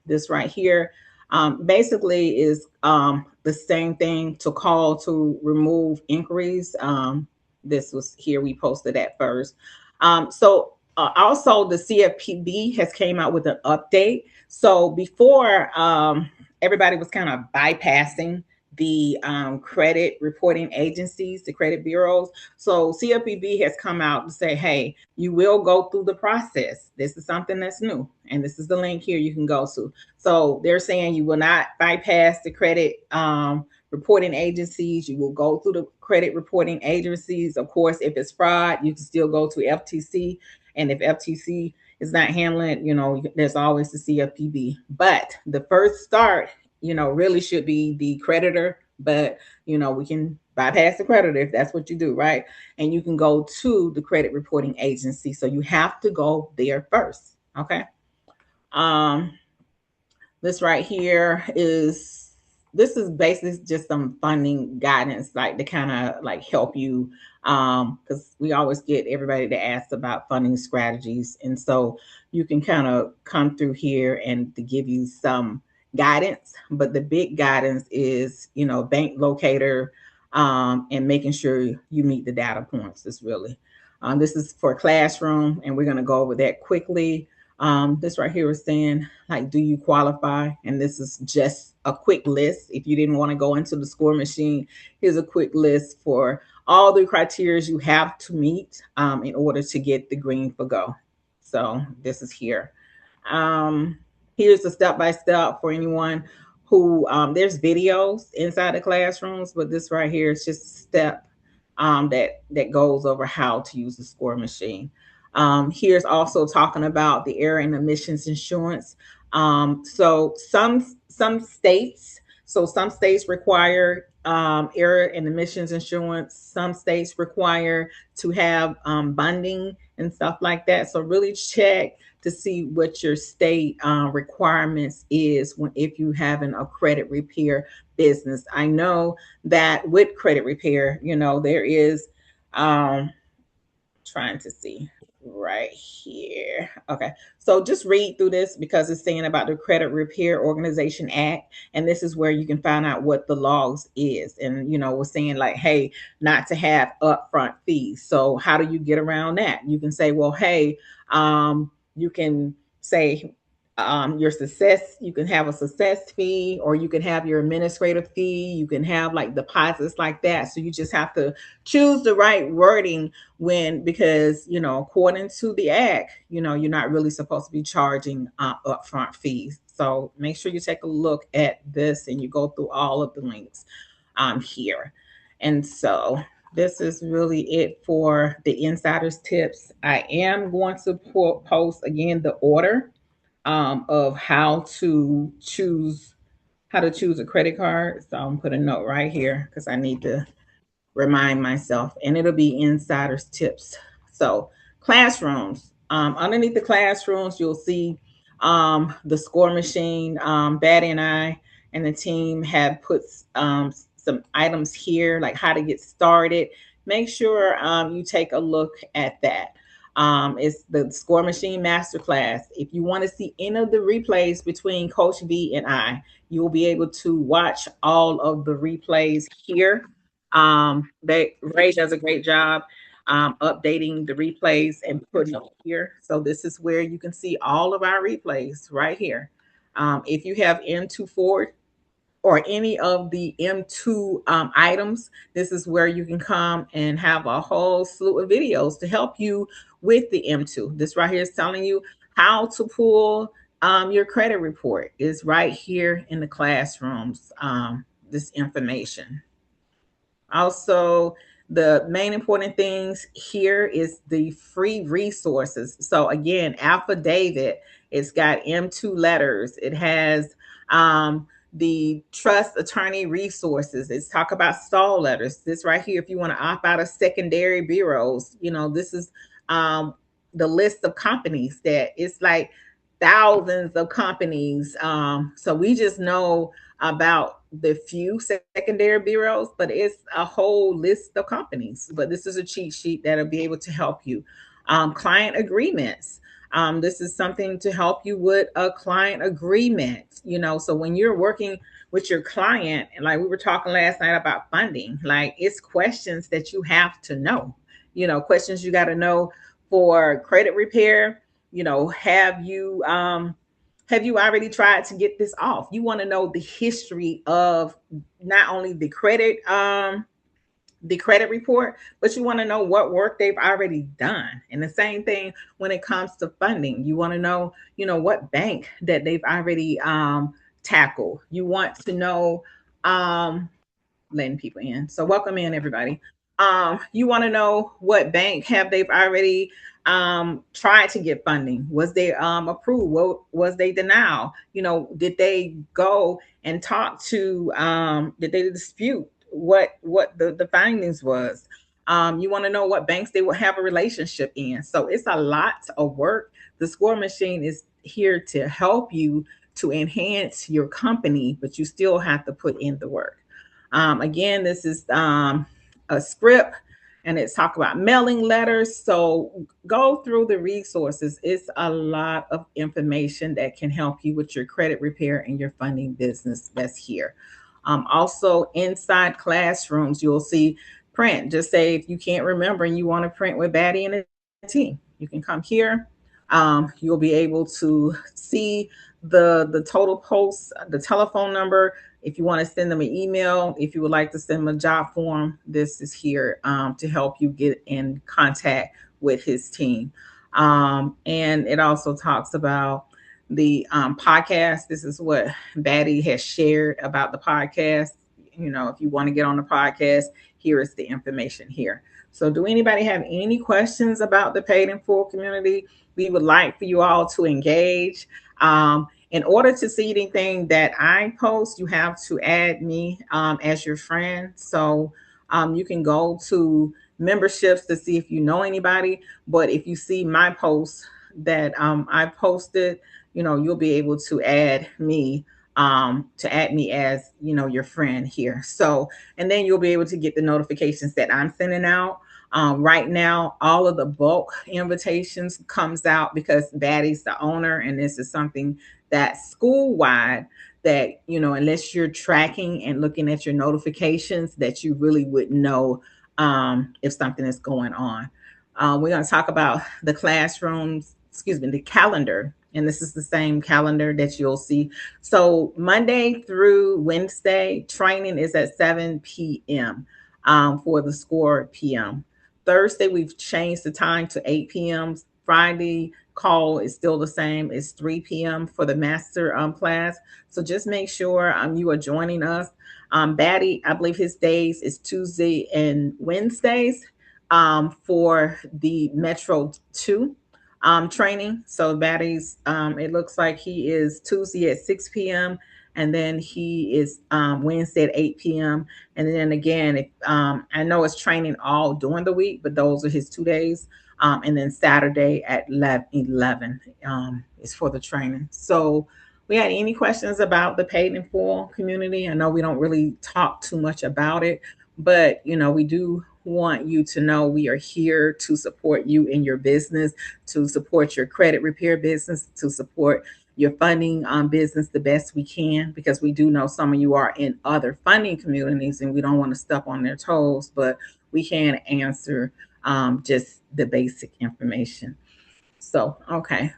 This right here basically is the same thing to call to remove inquiries. This was here, we posted that first. Also the CFPB has came out with an update. So before everybody was kind of bypassing the credit reporting agencies, the credit bureaus. So CFPB has come out to say, hey, you will go through the process. This is something that's new. And this is the link here you can go to. So they're saying you will not bypass the credit reporting agencies. You will go through the credit reporting agencies. Of course, if it's fraud, you can still go to FTC. And if FTC is not handling it, there's always the CFPB. But the first start, really should be the creditor. But, we can bypass the creditor if that's what you do, right? And you can go to the credit reporting agency. So you have to go there first. Okay. This right here is this is basically just some funding guidance, like to kind of like help you, because we always get everybody to ask about funding strategies, and so you can kind of come through here and to give you some guidance. But the big guidance is, bank locator, and making sure you meet the data points is really. This is for classroom, and we're going to go over that quickly. This right here is saying, like, do you qualify? And this is just a quick list. If you didn't want to go into the score machine, here's a quick list for all the criteria you have to meet in order to get the green for go. So this is here. Um, Here's the step by step for anyone who there's videos inside the classrooms, but this right here is just a step that goes over how to use the score machine. Here's also talking about the error and emissions insurance. So some states require error and emissions insurance. Some states require to have bonding and stuff like that. So really check to see what your state requirements is if you having a credit repair business. I know that with credit repair, there is trying to see right here. Okay. So just read through this because it's saying about the Credit Repair Organization Act. And this is where you can find out what the laws is. And, we're saying like, hey, not to have upfront fees. So how do you get around that? You can say, well, hey, you can say your success, you can have a success fee, or you can have your administrative fee, you can have like deposits like that. So you just have to choose the right wording because according to the act, you're not really supposed to be charging upfront fees. So make sure you take a look at this and you go through all of the links here. And so this is really it for the insiders tips. I am going to post again the order of how to choose a credit card. So I'm put a note right here because I need to remind myself, and it'll be insiders tips. So classrooms. Underneath the classrooms, you'll see the score machine. Batty and I and the team have put some items here, like how to get started. Make sure you take a look at that. It's the Score Machine Masterclass. If you want to see any of the replays between Coach V and I, you will be able to watch all of the replays here. Ray does a great job updating the replays and putting them here. So this is where you can see all of our replays right here. If you have M24 or any of the M2 items, this is where you can come and have a whole slew of videos to help you with the M2. This right here is telling you how to pull your credit report. Is right here in the classrooms, this information. Also, the main important things here is the free resources. So again, affidavit, it's got M2 letters. It has the trust attorney resources. It's talk about stall letters. This right here, if you want to opt out of secondary bureaus, this is the list of companies that it's like thousands of companies. So we just know about the few secondary bureaus, but it's a whole list of companies. But this is a cheat sheet that'll be able to help you. Client agreements. This is something to help you with a client agreement. So when you're working with your client, and like we were talking last night about funding, like it's questions that you have to know. Questions you got to know for credit repair. Have you already tried to get this off? You want to know the history of not only the credit report, but you want to know what work they've already done. And the same thing when it comes to funding. You want to know, what bank that they've already tackled. You want to know letting people in. So welcome in, everybody. You want to know what bank have they've already tried to get funding? Was they approved? What was they denial? Did they go and talk to did they dispute what the findings was? You want to know what banks they will have a relationship in. So it's a lot of work. The score machine is here to help you to enhance your company, but you still have to put in the work. Again, this is a script and it's talk about mailing letters. So go through the resources. It's a lot of information that can help you with your credit repair and your funding business that's here. Also, inside classrooms, you'll see print. Just say if you can't remember and you want to print with Batty and a team, you can come here. You'll be able to see the total posts, the telephone number. If you want to send them an email, if you would like to send them a job form, this is here to help you get in contact with his team. And it also talks about the podcast. This is what Batty has shared about the podcast. You know, if you want to get on the podcast, here is the information here. So, do anybody have any questions about the Paid in Full community? We would like for you all to engage. In order to see anything that I post, you have to add me as your friend. So you can go to memberships to see if you know anybody. But if you see my posts that I posted, you know, you'll be able to add me as, you know, your friend here. So, and then you'll be able to get the notifications that I'm sending out. Right now, all of the bulk invitations comes out because Batty's the owner, and this is something that school wide that, you know, unless you're tracking and looking at your notifications, that you really would know if something is going on. We're going to talk about the classrooms, excuse me, the calendar. And this is the same calendar that you'll see. So Monday through Wednesday, training is at 7 p.m. For the SCORE PM. Thursday, we've changed the time to 8 p.m. Friday call is still the same. It's 3 p.m. for the master class. So just make sure you are joining us. Batty, I believe his days is Tuesday and Wednesdays for the Metro 2 training. So Batty's, it looks like he is Tuesday at 6 p.m. and then he is Wednesday at 8 p.m. And then again, if, I know it's training all during the week, but those are his 2 days. And then Saturday at 11 is for the training. So we had any questions about the Paid in Full community? I know we don't really talk too much about it, but you know, we do want you to know we are here to support you in your business, to support your credit repair business, to support your funding business the best we can, because we do know some of you are in other funding communities and we don't want to step on their toes, but we can answer just the basic information. So, okay.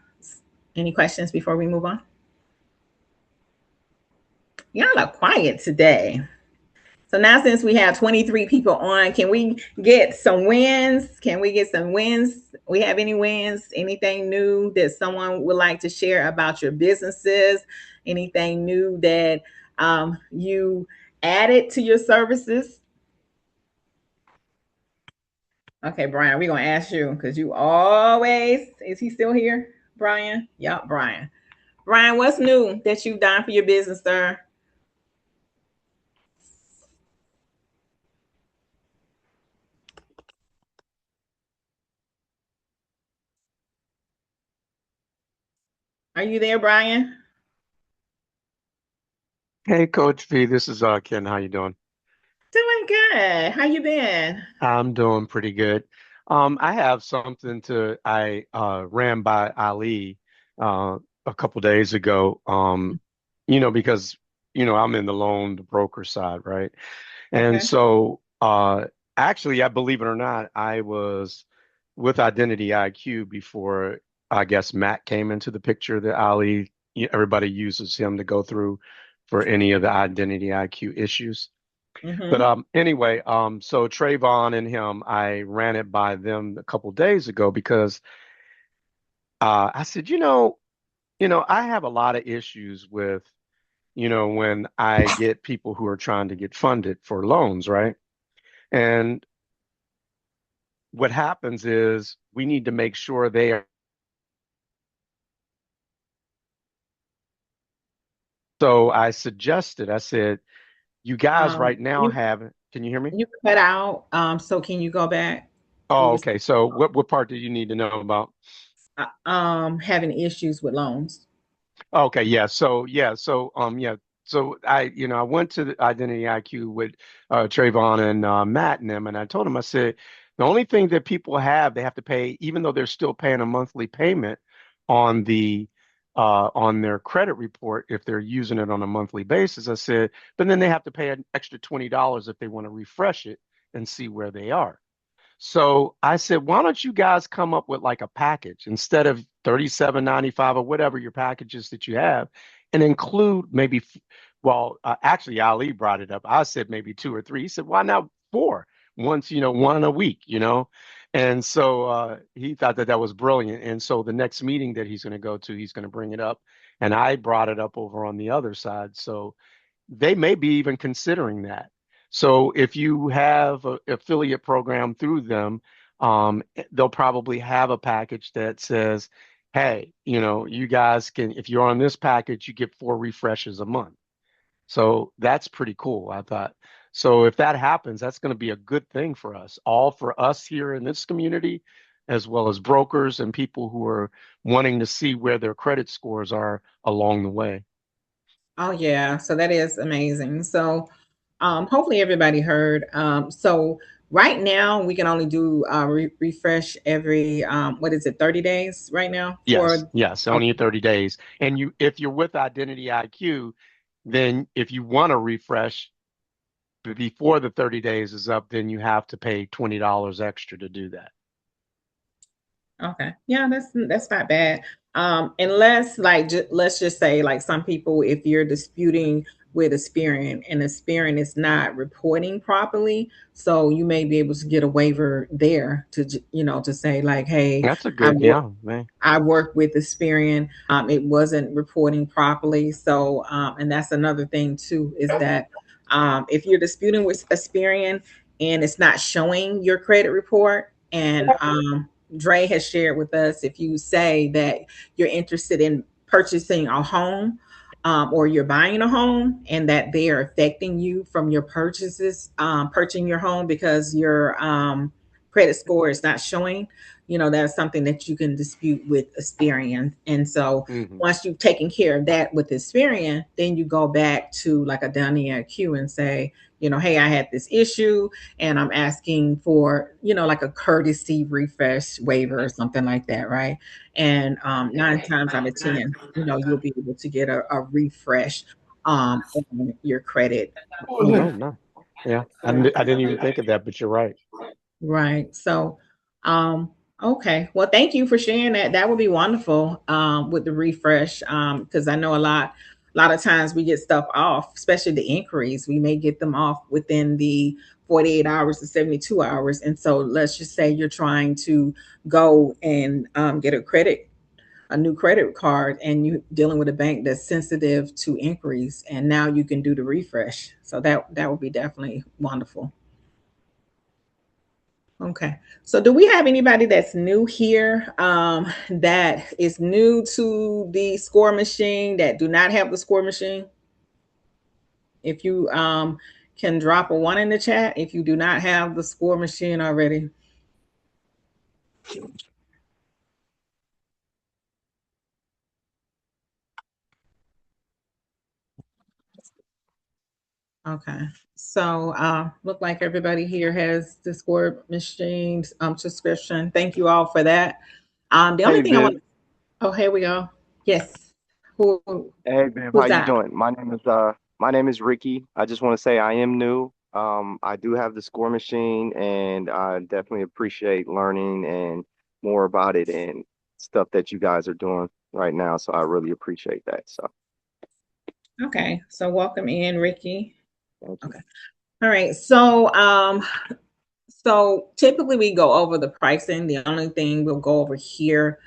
Any questions before we move on? Y'all are quiet today. So now since we have 23 people on, can we get some wins? Can we get some wins? We have any wins? Anything new that someone would like to share about your businesses? Anything new that you added to your services? Okay, Brian, we're going to ask you because you always, is he still here, Brian? Yep, Brian. Brian, what's new that you've done for your business, sir? Are you there, Brian? Hey, Coach V, this is Ken. How you doing? Doing good. How you been? I'm doing pretty good. I have something I ran by Ali a couple days ago. Because I'm in the broker side, right? And Okay. so actually, I believe it or not, I was with Identity IQ before I guess Matt came into the picture that Ali, everybody uses him to go through for any of the Identity IQ issues. But Mm-hmm. anyway, so Trayvon and him, I ran it by them a couple days ago because I said, I have a lot of issues with, when I get people who are trying to get funded for loans, right? And what happens is we need to make sure they are. So I said, you guys right now You have, can you hear me? you cut out. So can you go back? You Oh, was okay. So what part do you need to know about? having issues with loans. Okay, yeah. So I went to the Identity IQ with Trayvon and Matt and them, and I told them, I said, the only thing that people have, they have to pay, even though they're still paying a monthly payment on on their credit report if they're using it on a monthly basis. I said, but then they have to pay an extra $20 if they want to refresh it and see where they are. So I said, why don't you guys come up with like a package instead of 37.95 or whatever your packages that you have, and include maybe, well, actually Ali brought it up. I said maybe two or three. He said, why not four? Once, one a week, And so he thought that that was brilliant. And so the next meeting that he's going to go to, he's going to bring it up. And I brought it up over on the other side. So they may be even considering that. So if you have an affiliate program through them, they'll probably have a package that says, hey, you guys can, if you're on this package, you get 4 refreshes a month. So that's pretty cool, I thought. So if that happens, that's going to be a good thing for us, all for us here in this community, as well as brokers and people who are wanting to see where their credit scores are along the way. Oh yeah, so that is amazing. So hopefully everybody heard. So right now we can only do refresh every what is it, 30 days right now Yes, for yes, okay. only 30 days. And if you're with Identity IQ, then if you want to refresh before the 30 days is up, then you have to pay $20 extra to do that. Okay. Yeah, that's not bad. Unless like let's just say like some people, if you're disputing with Experian and Experian is not reporting properly, so you may be able to get a waiver there to to say like, hey, That's a I good, work yeah, man. I work with Experian. It wasn't reporting properly. So, and that's another thing too, is that if you're disputing with Experian and it's not showing your credit report, and Dre has shared with us, if you say that you're interested in purchasing a home, or you're buying a home and that they are affecting you from your purchases, purchasing your home because your credit score is not showing, that's something that you can dispute with Experian. And so Hmm. once you've taken care of that with Experian, then you go back to like a Dania Q and say, hey, I had this issue and I'm asking for, like a courtesy refresh waiver or something like that, right? And 9 times out of 10, you'll be able to get a refresh on your credit. Oh, no. Yeah, I didn't even think of that, but you're right. Right. So, okay. Well, thank you for sharing that. That would be wonderful with the refresh, because I know a lot of times we get stuff off, especially the inquiries. We may get them off within the 48 hours to 72 hours. And so let's just say you're trying to go and get a new credit card, and you dealing with a bank that's sensitive to inquiries, and now you can do the refresh. So that would be definitely wonderful. Okay. So do we have anybody that's new here, that is new to the score machine, that do not have the score machine? If you can drop a one in the chat if you do not have the score machine already. Okay. So look like everybody here has the score machine subscription. Thank you all for that. The only Hey thing I Viv. want, oh, here we go. Yes. Who Hey Viv, how who's you that? doing? My name is Ricky. I just want to say I am new. I do have the score machine and I definitely appreciate learning and more about it and stuff that you guys are doing right now. So I really appreciate that. So Okay. So welcome in, Ricky. thank you. Okay. All right. So typically we go over the pricing. The only thing we'll go over here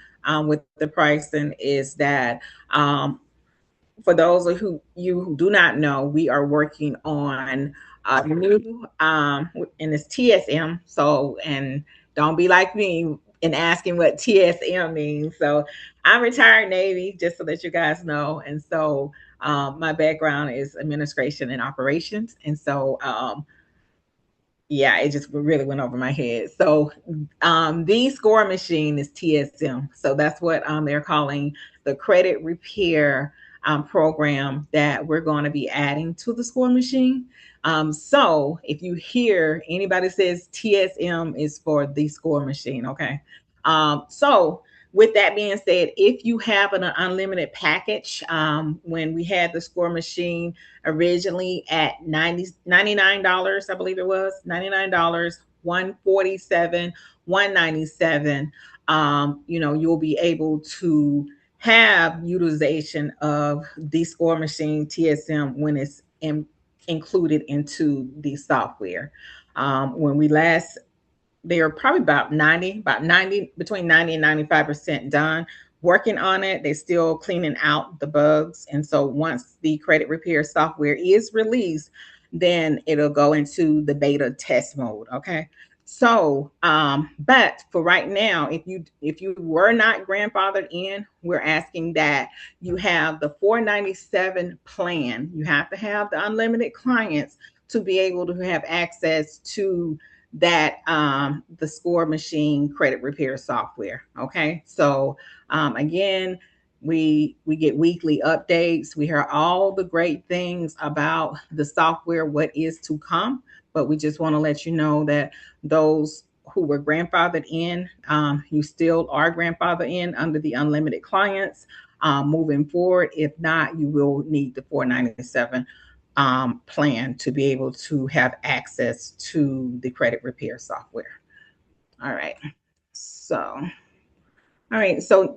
with the pricing is that for those of who do not know, we are working on a new and it's TSM. So, and don't be like me in asking what TSM means. So I'm retired Navy, just so that you guys know. And so my background is administration and operations. And so Yeah, it just really went over my head. So the score machine is TSM. So that's what they're calling the credit repair program that we're going to be adding to the score machine. So if you hear anybody says TSM is for the score machine, okay. So with that being said, if you have an unlimited package, when we had the score machine originally at $99, I believe it was $99, 147, 197. You'll be able to have utilization of the score machine TSM when it's included into the software. When we last they are probably about 90, between 90 and 95% done working on it. They're still cleaning out the bugs. And so once the credit repair software is released, then it'll go into the beta test mode. Okay. So, but for right now, if you were not grandfathered in, we're asking that you have the 497 plan. You have to have the unlimited clients to be able to have access to that the score machine credit repair software. Okay, so again, we get weekly updates. We hear all the great things about the software, what is to come, but we just want to let you know that those who were grandfathered in, you still are grandfathered in under the unlimited clients. Moving forward, if not, you will need the 497 plan to be able to have access to the credit repair software. All right. So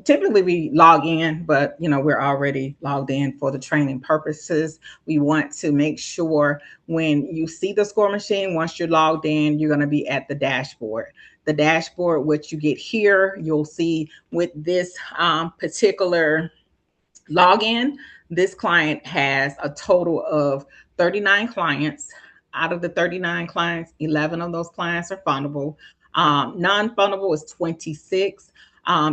typically we log in, but we're already logged in for the training purposes. We want to make sure when you see the score machine, once you're logged in, you're going to be at the dashboard. The dashboard, what you get here, you'll see with this particular login, this client has a total of 39 clients. Out of the 39 clients, 11 of those clients are fundable. Non-fundable is 26.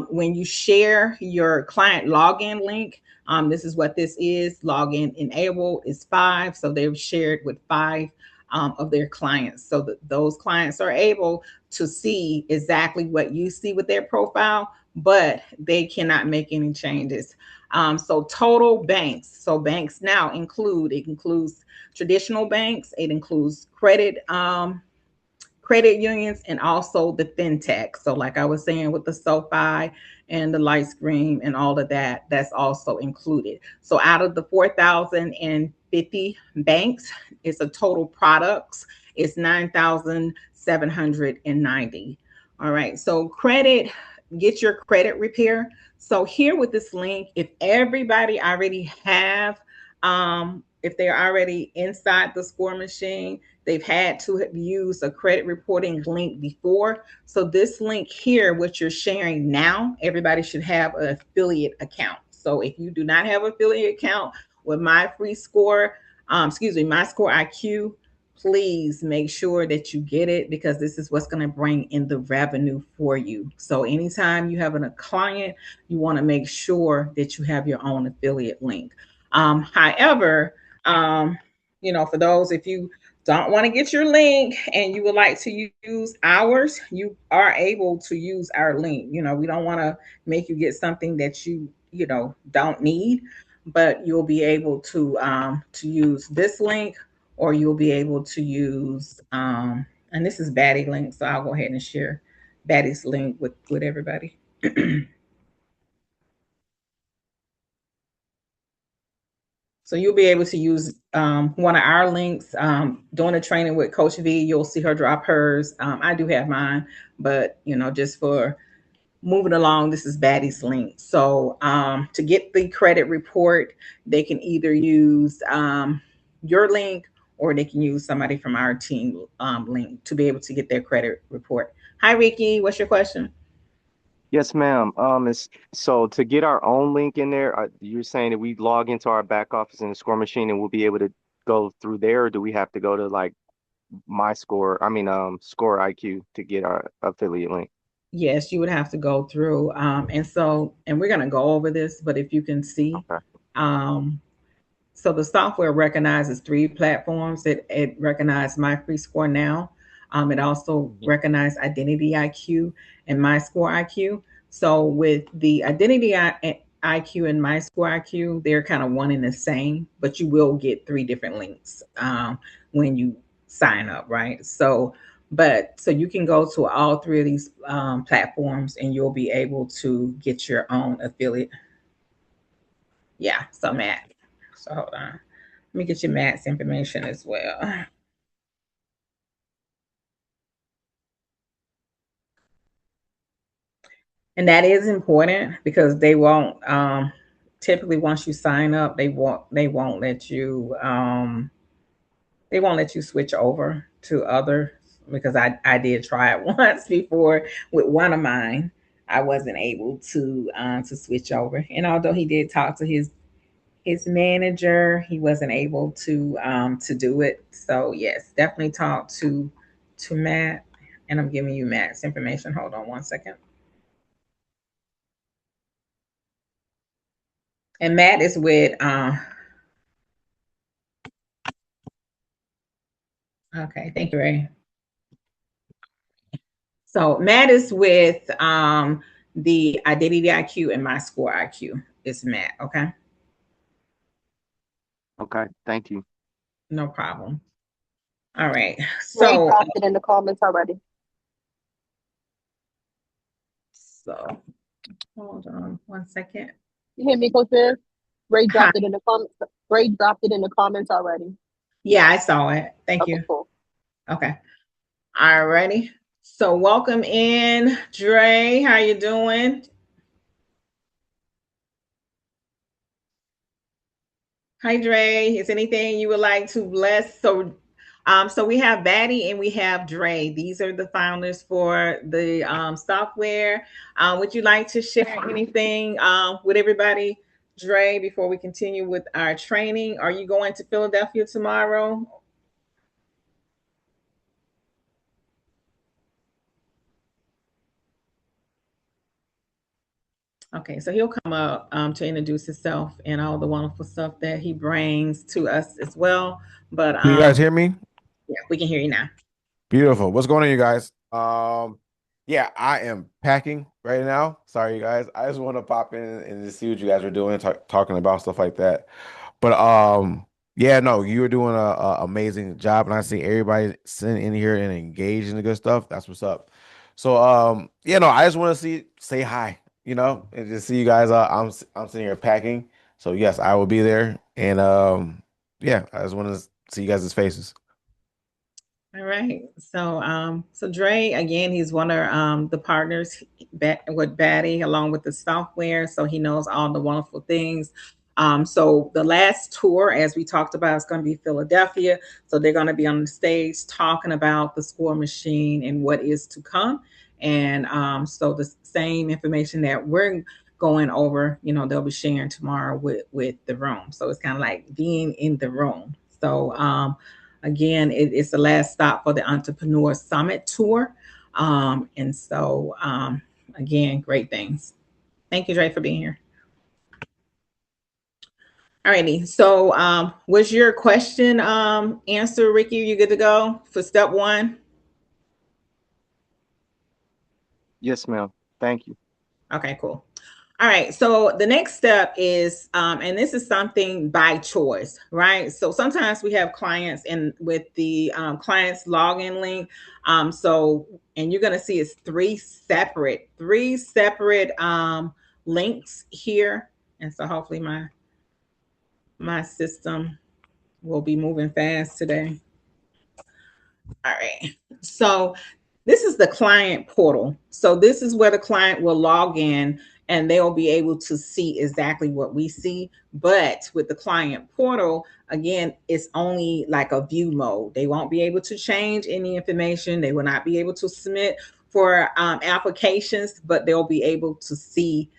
When you share your client login link, this is what this is. Login enable is 5. So they've shared with 5 of their clients. So that those clients are able to see exactly what you see with their profile, but they cannot make any changes. So total banks. So banks now includes traditional banks. It includes credit unions and also the fintech. So like I was saying with the SoFi and the LightStream and all of that, that's also included. So out of the 4,050 banks, it's a total products. It's 9,790. All right. So get your credit repair. So here with this link, if everybody already if they're already inside the score machine, they've had to have used a credit reporting link before. So this link here, what you're sharing now, everybody should have an affiliate account. So if you do not have an affiliate account with My Score IQ, please make sure that you get it because this is what's going to bring in the revenue for you. So anytime you have a client, you want to make sure that you have your own affiliate link. However, for those, if you don't want to get your link and you would like to use ours, you are able to use our link. We don't want to make you get something that you don't need, but you'll be able to use this link, or you'll be able to use and this is Batty link, so I'll go ahead and share Batty's link with everybody. So you'll be able to use one of our links. Doing a training with Coach V, you'll see her drop hers. I do have mine, but just for moving along, this is Batty's link. So to get the credit report, they can either use your link or they can use somebody from our team link to be able to get their credit report. Hi, Ricky. What's your question? Yes, ma'am. So to get our own link in there, you're saying that we log into our back office in the score machine and we'll be able to go through there, or do we have to go to like Score IQ to get our affiliate link? Yes, you would have to go through. And we're going to go over this, but if you can see, Okay. so the software recognizes 3 platforms. It recognizes My Free Score Now. It also recognizes identity IQ and my score IQ. So with the identity IQ and my score IQ, they're kind of one and the same, but you will get 3 different links when you sign up, right? So you can go to all 3 of these platforms and you'll be able to get your own affiliate. Yeah, so Matt. So hold on. Let me get you Matt's information as well. And that is important because they won't typically once you sign up, they won't let you switch over to other because I did try it once before with one of mine. I wasn't able to switch over. And although he did talk to his manager, he wasn't able to do it. So yes, definitely talk to Matt. And I'm giving you Matt's information. Hold on one second. And Matt is with okay, thank you, Ray. So Matt is with the Identity IQ and My Score IQ. It's Matt, okay? Okay, thank you. No problem. All right. Ray So dropped it in the comments already. so hold on one second. You hear me, Coach Viv? Ray dropped it in the comments. Ray dropped it in the comments already. Yeah, I saw it. Thank you. Cool. Okay. All righty. So welcome in, Dre. How you doing? Hi, Dre. Is anything you would like to bless? So we have Batty and we have Dre. These are the founders for the software. Would you like to share anything with everybody, Dre, before we continue with our training? Are you going to Philadelphia tomorrow? Okay, so he'll come up to introduce himself and all the wonderful stuff that he brings to us as well. But Can you guys hear me? Yeah, we can hear you now. Beautiful. What's going on, you guys? Yeah, I am packing right now. Sorry, you guys. I just want to pop in and just see what you guys are doing, talking about stuff like that. But yeah, no, you were doing a amazing job, and I see everybody sitting in here and engaged in the good stuff. That's what's up. So yeah, no, I just want to say hi, and just see you guys. I'm sitting here packing. So yes, I will be there, and yeah, I just want to see you guys' faces. All right. So Dre, again, he's one of the partners with Batty along with the software. So he knows all the wonderful things. So the last tour, as we talked about, is going to be Philadelphia. So they're going to be on the stage talking about the score machine and what is to come. And so the same information that we're going over, they'll be sharing tomorrow with the room. So it's kind of like being in the room. So again, it's the last stop for the Entrepreneur Summit Tour. And so, again, great things. Thank you, Dre, for being here. All righty. So was your question answered, Ricky? You good to go for step 1? Yes, ma'am. Thank you. Okay, cool. All right. So the next step is, and this is something by choice, right? So sometimes we have clients and with the client's login link. And you're going to see it's three separate links here. And so hopefully my system will be moving fast today. All right. So this is the client portal. So this is where the client will log in and they'll be able to see exactly what we see. But with the client portal, again, it's only like a view mode. They won't be able to change any information. They will not be able to submit for applications, but they'll be able to see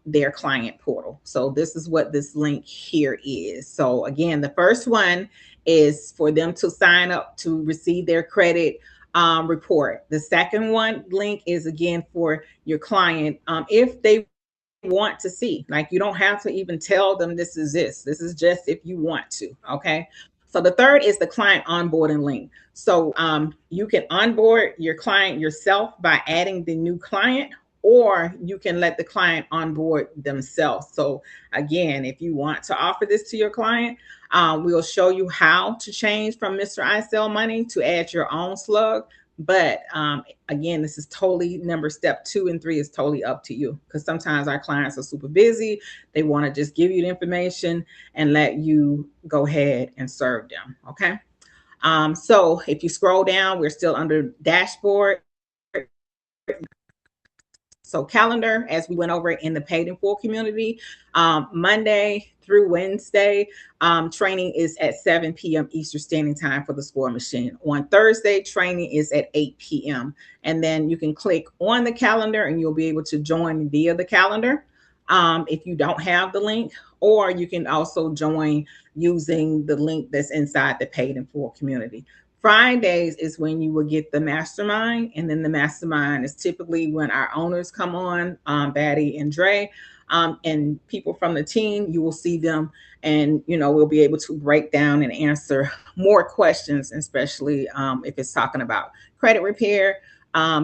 their client portal. So this is what this link here is. So again, the first one is for them to sign up to receive their credit report. The second one link is again for your client if they want to see. Like you don't have to even tell them this is just if you want to. Okay. So the third is the client onboarding link. So you can onboard your client yourself by adding the new client, or you can let the client onboard themselves. So again, if you want to offer this to your client, we'll show you how to change from Mr. I Sell Money to add your own slug. But again, this is totally step 2 and 3 is totally up to you, because sometimes our clients are super busy. They want to just give you the information and let you go ahead and serve them. Okay. So if you scroll down, we're still under dashboard. So calendar, as we went over in the paid in full community, Monday through Wednesday, training is at 7 p.m. Eastern Standing Time for the score machine. On Thursday, training is at 8 p.m. And then you can click on the calendar and you'll be able to join via the calendar if you don't have the link, or you can also join using the link that's inside the paid in full community. Fridays is when you will get the mastermind, and then the mastermind is typically when our owners come on, Batty and Dre, and people from the team. You will see them, and we'll be able to break down and answer more questions, especially if it's talking about credit repair,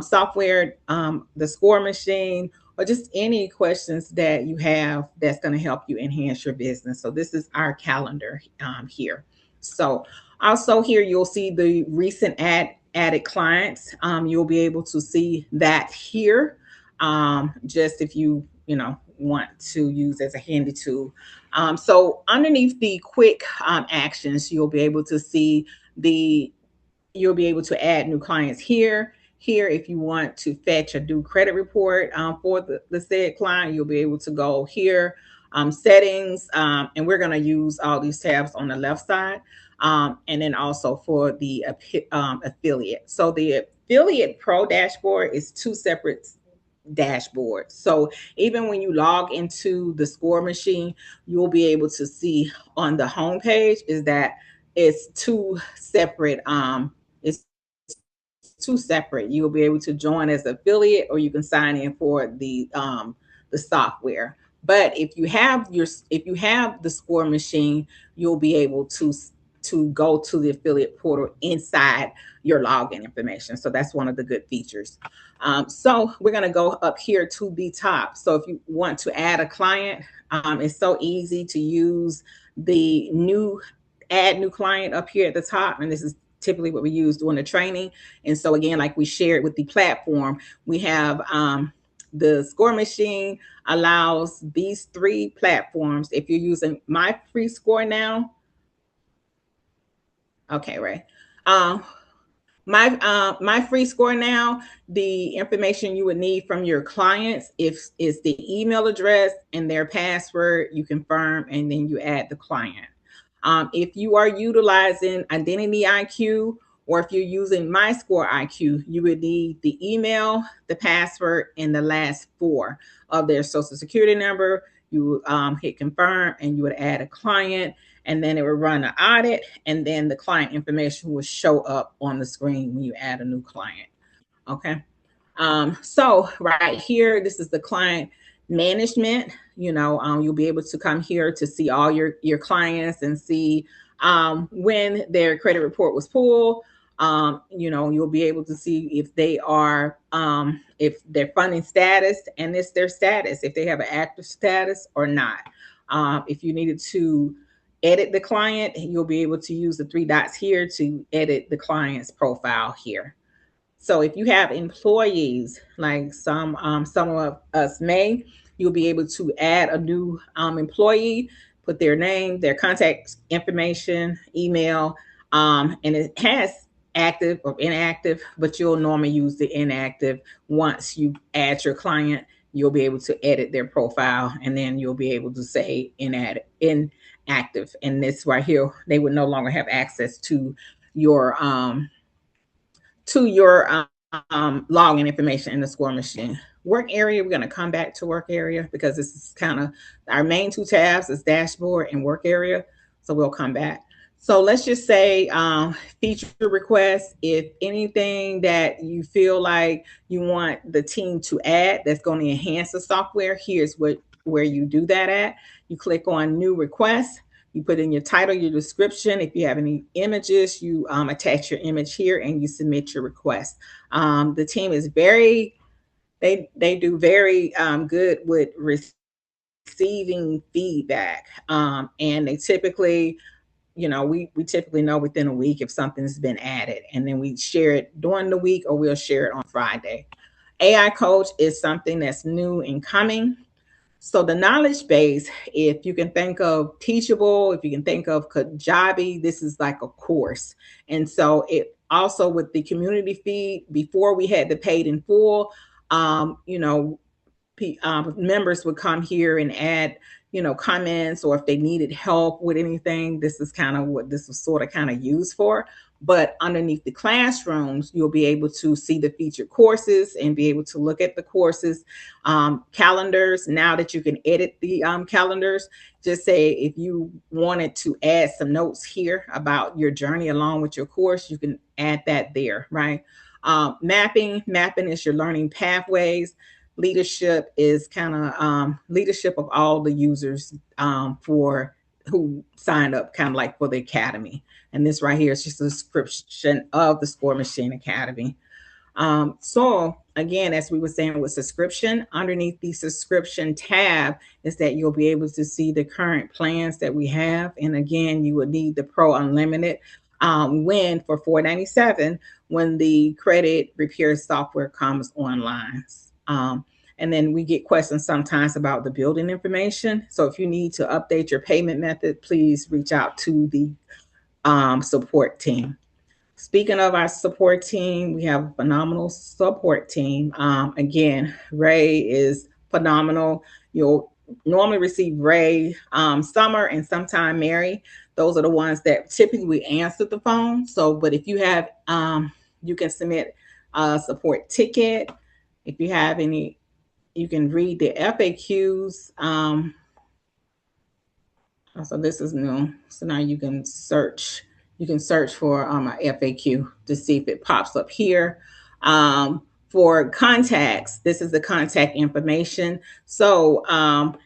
software, the score machine, or just any questions that you have that's going to help you enhance your business. So this is our calendar here. So also here, you'll see the recent added clients. You'll be able to see that here, just if you want to use as a handy tool. So underneath the quick actions, you'll be able to see you'll be able to add new clients here. Here, if you want to fetch a due credit report for the said client, you'll be able to go here, settings, and we're going to use all these tabs on the left side. And then also for the affiliate. So the affiliate pro dashboard is 2 separate dashboards. So even when you log into the score machine, you'll be able to see on the home page is that it's 2 separate it's 2 separate. You'll be able to join as affiliate, or you can sign in for the software. But if you have the score machine, you'll be able to go to the affiliate portal inside your login information. So that's one of the good features. So we're going to go up here to the top. So if you want to add a client, it's so easy to use the add new client up here at the top. And this is typically what we use during the training. And so again, like we shared with the platform, we have the score machine allows these 3 platforms. If you're using my free score now, okay, right. My free score now, the information you would need from your clients is the email address and their password. You confirm, and then you add the client. If you are utilizing Identity IQ, or if you're using My Score IQ, you would need the email, the password, and the last 4 of their social security number. You hit confirm, and you would add a client, and then it will run an audit, and then the client information will show up on the screen when you add a new client. Okay. So right here, this is the client management. You'll be able to come here to see all your clients and see when their credit report was pulled. You'll be able to see if they are if their funding status, and it's their status, if they have an active status or not. If you needed to edit the client, you'll be able to use the 3 dots here to edit the client's profile here. So if you have employees, like some of us may, you'll be able to add a new employee, put their name, their contact information, email, and it has active or inactive, but you'll normally use the inactive. Once you add your client, you'll be able to edit their profile, and then you'll be able to say inactive. And this right here, they would no longer have access to your login information in the score machine. Work area, we're going to come back to work area because this is kind of our main 2 tabs is dashboard and work area. So we'll come back. So let's just say feature requests. If anything that you feel like you want the team to add that's going to enhance the software, here's where you do that at. You click on new request. You put in your title, your description. If you have any images, you attach your image here and you submit your request. The team is they do very good with receiving feedback, and they typically, we typically know within a week if something's been added, and then we share it during the week or we'll share it on Friday. AI coach is something that's new and coming. So the knowledge base, if you can think of Teachable, if you can think of Kajabi, this is like a course. And so it also, with the community feed, before we had the paid in full, you know, members would come here and add, comments, or if they needed help with anything. This is kind of what this was sort of kind of used for. But underneath the classrooms, you'll be able to see the featured courses and be able to look at the courses, calendars. Now that you can edit the calendars, just say if you wanted to add some notes here about your journey along with your course, you can add that there, right? Mapping is your learning pathways. Leadership is kind of leadership of all the users for who signed up, kind of like for the academy. And this right here is just a description of the Score Machine Academy. So again, as we were saying with subscription, underneath the subscription tab is that you'll be able to see the current plans that we have. And again, you would need the Pro Unlimited when for $4.97 when the credit repair software comes online. And then we get questions sometimes about the building information. So if you need to update your payment method, please reach out to the support team. Speaking of our support team, we have a phenomenal support team. Again, Ray is phenomenal. You'll normally receive Ray, Summer, and sometime Mary. Those are the ones that typically answer the phone. So, but if you have, you can submit a support ticket. If you have any, you can read the FAQs. So this is new. So now you can search. You can search for a FAQ to see if it pops up here. For contacts, this is the contact information. So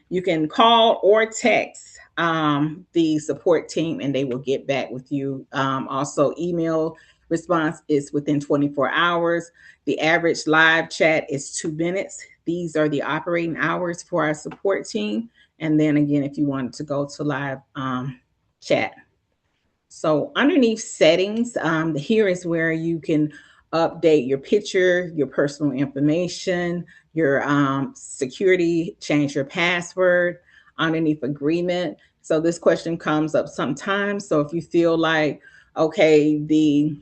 you can call or text the support team and they will get back with you. Also, email response is within 24 hours. The average live chat is 2 minutes. These are the operating hours for our support team. And then again, if you wanted to go to live chat. So underneath settings, here is where you can update your picture, your personal information, your security, change your password. Underneath agreement. So this question comes up sometimes. So if you feel like, okay, the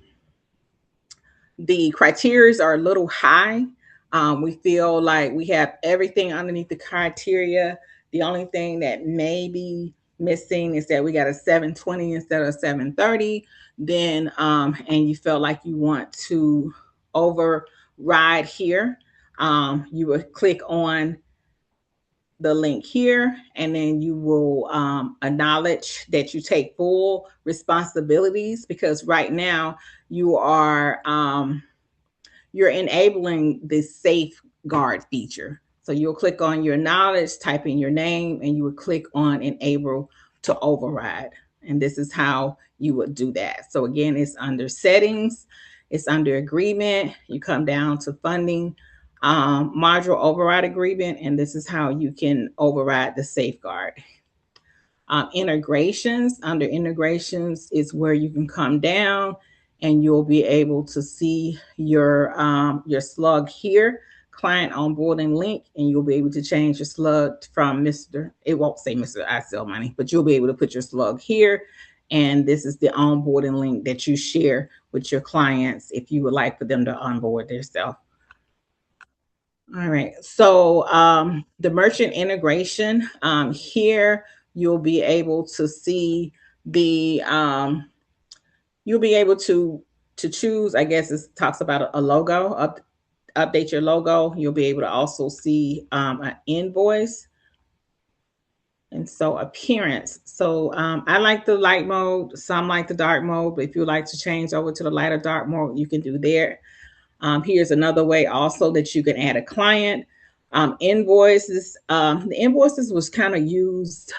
criteria are a little high, we feel like we have everything underneath the criteria. The only thing that may be missing is that we got a 720 instead of 730. Then, and you felt like you want to override here, you would click on the link here, and then you will acknowledge that you take full responsibilities, because right now you are you're enabling the safeguard feature. So you'll click on your knowledge, type in your name, and you would click on enable to override. And this is how you would do that. So again, it's under settings, it's under agreement. You come down to funding, module override agreement, and this is how you can override the safeguard. Integrations, under integrations is where you can come down and you'll be able to see your slug here, client onboarding link, and you'll be able to change your slug from Mr. It won't say Mr. I Sell Money, but you'll be able to put your slug here. And this is the onboarding link that you share with your clients if you would like for them to onboard themselves. All right, so the merchant integration, here you'll be able to see the you'll be able to choose, I guess it talks about a logo, update your logo. You'll be able to also see an invoice. And so appearance. So I like the light mode, some like the dark mode, but if you like to change over to the lighter dark mode, you can do there. Here's another way also that you can add a client. Invoices. The invoices was kind of used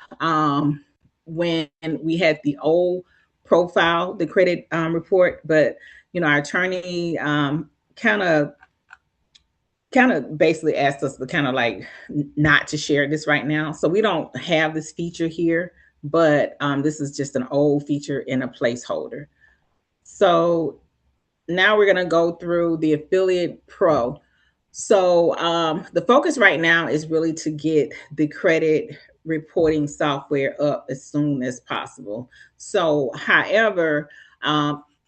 when we had the old profile, the credit report, but our attorney kind of basically asked us to kind of like not to share this right now. So we don't have this feature here, but this is just an old feature in a placeholder. So now we're going to go through the Affiliate Pro. So the focus right now is really to get the credit reporting software up as soon as possible. So, however,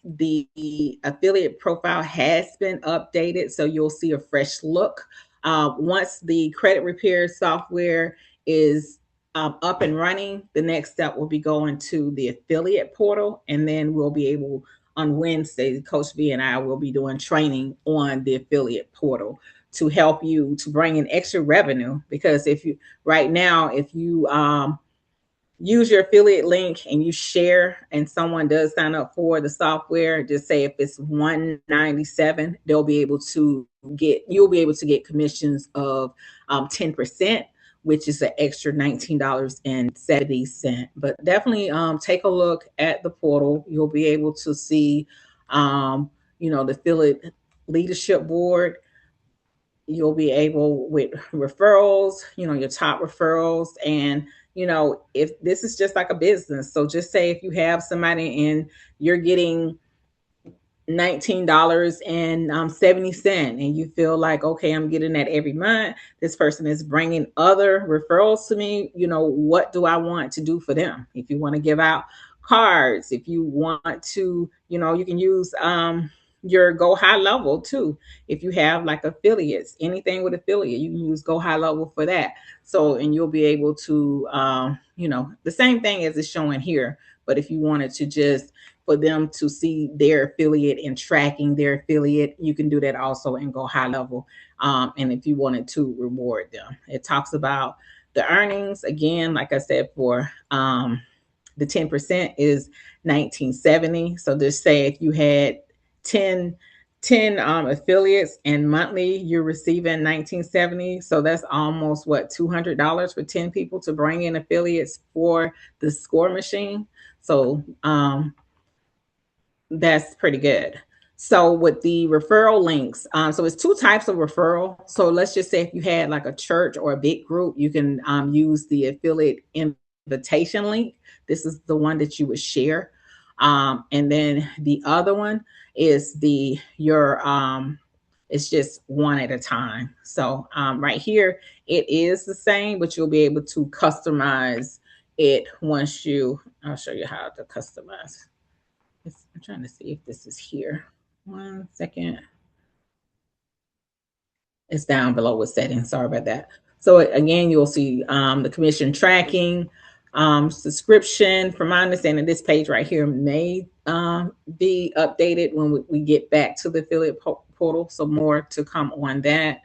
the affiliate profile has been updated, so you'll see a fresh look. Once the credit repair software is up and running, the next step will be going to the affiliate portal, and then we'll be able on Wednesday, Coach V and I will be doing training on the affiliate portal to help you to bring in extra revenue. Because if you right now, if you use your affiliate link and you share and someone does sign up for the software, just say if it's 197, you'll be able to get commissions of 10%, which is an extra $19.70. But definitely take a look at the portal. You'll be able to see the affiliate leadership board. You'll be able with referrals, your top referrals. And if this is just like a business, so just say if you have somebody and you're getting $19.70 and you feel like, okay, I'm getting that every month, this person is bringing other referrals to me, what do I want to do for them? If you want to give out cards, if you want to, you can use your Go High Level too. If you have like affiliates, anything with affiliate, you can use Go High Level for that. So, and you'll be able to the same thing as it's showing here, but if you wanted to just for them to see their affiliate and tracking their affiliate, you can do that also and Go High Level. And if you wanted to reward them, it talks about the earnings again. Like I said, for the 10% is 1970. So just say if you had 10 affiliates and monthly you're receiving 1970, so that's almost what $200 for 10 people to bring in affiliates for the score machine. So that's pretty good. So with the referral links, so it's two types of referral. So let's just say if you had like a church or a big group, you can use the affiliate invitation link. This is the one that you would share. And then the other one is it's just one at a time. So right here, it is the same, but you'll be able to customize it I'll show you how to customize. I'm trying to see if this is here. 1 second. It's down below with settings. Sorry about that. So again, you'll see the commission tracking, subscription. From my understanding, this page right here may be updated when we get back to the affiliate portal. So more to come on that.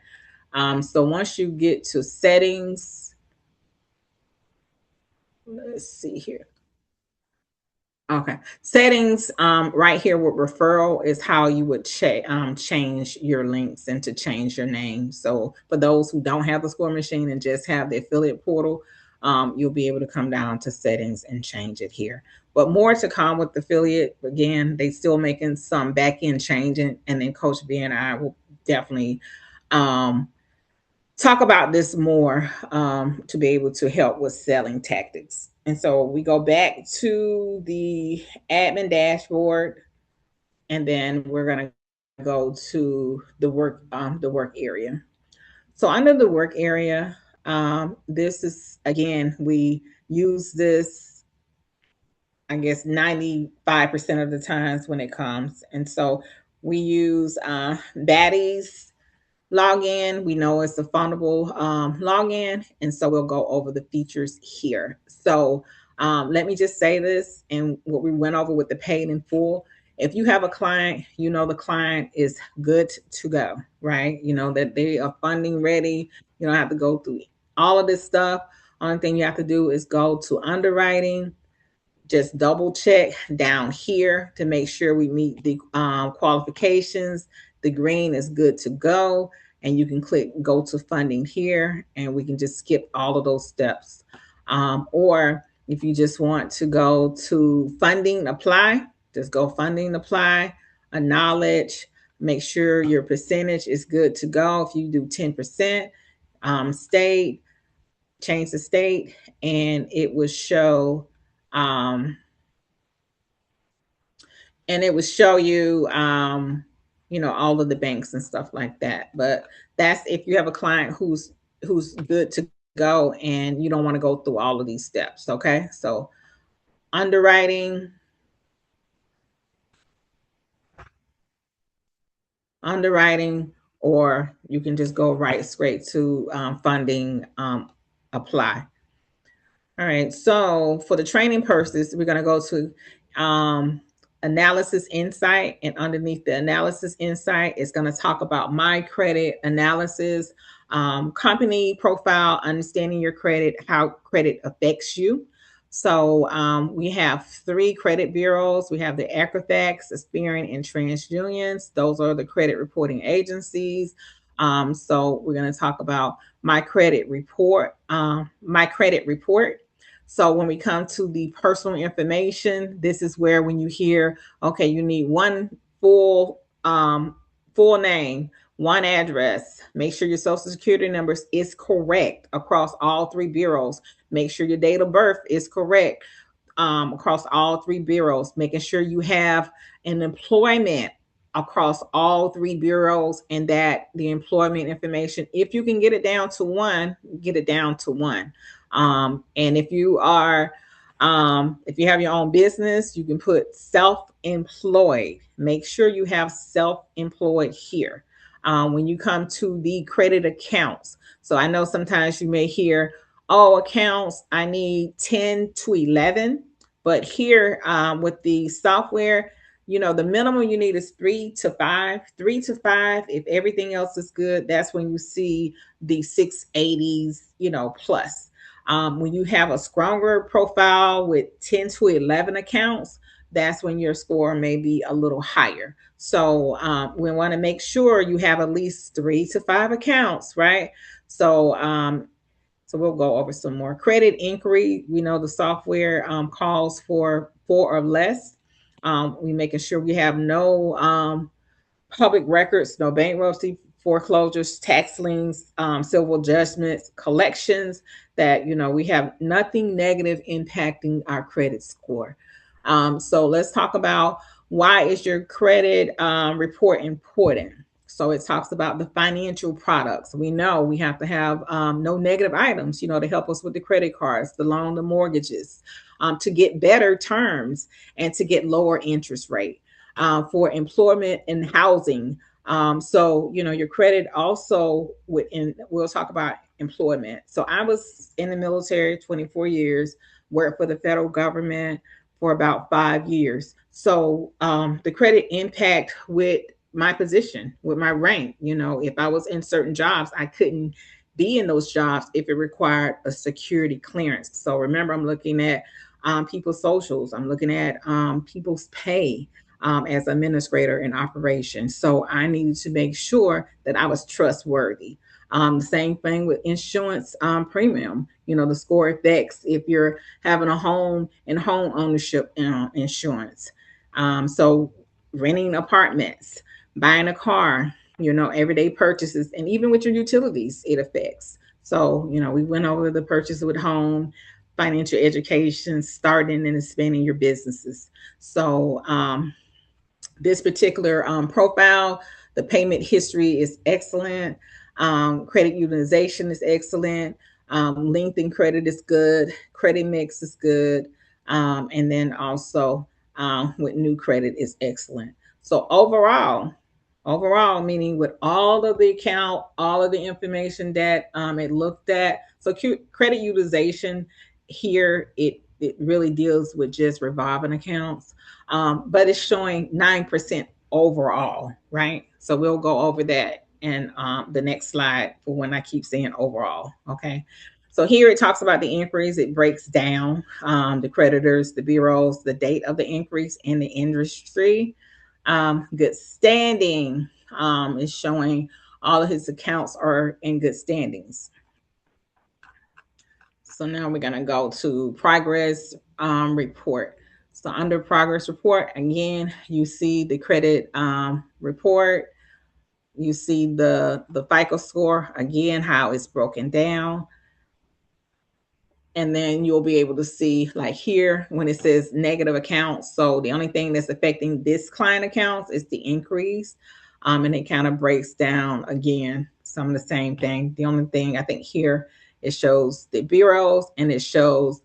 So once you get to settings, let's see here. Okay. Settings right here with referral is how you would change your links and to change your name. So for those who don't have the score machine and just have the affiliate portal, you'll be able to come down to settings and change it here. But more to come with the affiliate. Again, they still making some back end changing, and then Coach B and I will definitely talk about this more to be able to help with selling tactics. And so we go back to the admin dashboard, and then we're going to go to the work area. So under the work area, this is, again, we use this, I guess, 95% of the times when it comes. And so we use Batty's login. We know it's a fundable login, and so we'll go over the features here. So let me just say this, and what we went over with the paid in full. If you have a client, the client is good to go, right? That they are funding ready. You don't have to go through all of this stuff. Only thing you have to do is go to underwriting. Just double check down here to make sure we meet the qualifications. The green is good to go. And you can click go to funding here, and we can just skip all of those steps. Or, If you just want to go to funding, apply, just go funding, apply, acknowledge, make sure your percentage is good to go. If you do 10%, state, change the state, and it will show you all of the banks and stuff like that. But that's if you have a client who's good to go and you don't want to go through all of these steps. Okay, so underwriting, or you can just go right straight to funding, apply. All right, so for the training purposes, we're going to go to analysis insight, and underneath the analysis insight, it's going to talk about my credit analysis, company profile, understanding your credit, how credit affects you. So we have 3 credit bureaus. We have the Equifax, Experian, and TransUnion. Those are the credit reporting agencies. So we're going to talk about my credit report. So when we come to the personal information, this is where when you hear, okay, you need one full name, one address, make sure your social security number is correct across all 3 bureaus. Make sure your date of birth is correct across all 3 bureaus, making sure you have an employment across all 3 bureaus, and that the employment information, if you can get it down to one, get it down to one. And if you have your own business, you can put self-employed. Make sure you have self-employed here. When you come to the credit accounts, so I know sometimes you may hear, oh, accounts, I need 10 to 11. But here with the software, the minimum you need is 3 to 5. 3 to 5, if everything else is good, that's when you see the 680s, plus. When you have a stronger profile with 10 to 11 accounts, that's when your score may be a little higher. So we want to make sure you have at least 3 to 5 accounts, right? So we'll go over some more. Credit inquiry, we know the software calls for 4 or less. We making sure we have no public records, no bankruptcy, foreclosures, tax liens, civil judgments, collections, that we have nothing negative impacting our credit score. So let's talk about, why is your credit report important? So it talks about the financial products. We know we have to have no negative items, to help us with the credit cards, the loan, the mortgages, to get better terms and to get lower interest rate. For employment and housing. So, your credit also we'll talk about employment. So I was in the military 24 years, worked for the federal government for about 5 years. So the credit impact with my position, with my rank, if I was in certain jobs, I couldn't be in those jobs if it required a security clearance. So remember, I'm looking at people's socials. I'm looking at people's pay as administrator in operations. So I needed to make sure that I was trustworthy. The same thing with insurance premium. The score affects if you're having a home and home ownership insurance. So renting apartments, buying a car, everyday purchases, and even with your utilities, it affects. So, we went over the purchase with home, financial education, starting and expanding your businesses. So, this particular profile, the payment history is excellent. Credit utilization is excellent. Length in credit is good. Credit mix is good. And then also with new credit is excellent. So overall, meaning with all of the account, all of the information that it looked at. So credit utilization here, it really deals with just revolving accounts, but it's showing 9% overall, right? So we'll go over that in the next slide for when I keep saying overall, okay? So here it talks about the inquiries. It breaks down the creditors, the bureaus, the date of the inquiries, and the industry. Good standing is showing all of his accounts are in good standings. So now we're going to go to progress report. So under progress report, again, you see the credit report. You see the FICO score, again, how it's broken down. And then you'll be able to see, like here, when it says negative accounts. So the only thing that's affecting this client accounts is the increase. And it kind of breaks down, again, some of the same thing. The only thing I think here, it shows the bureaus and it shows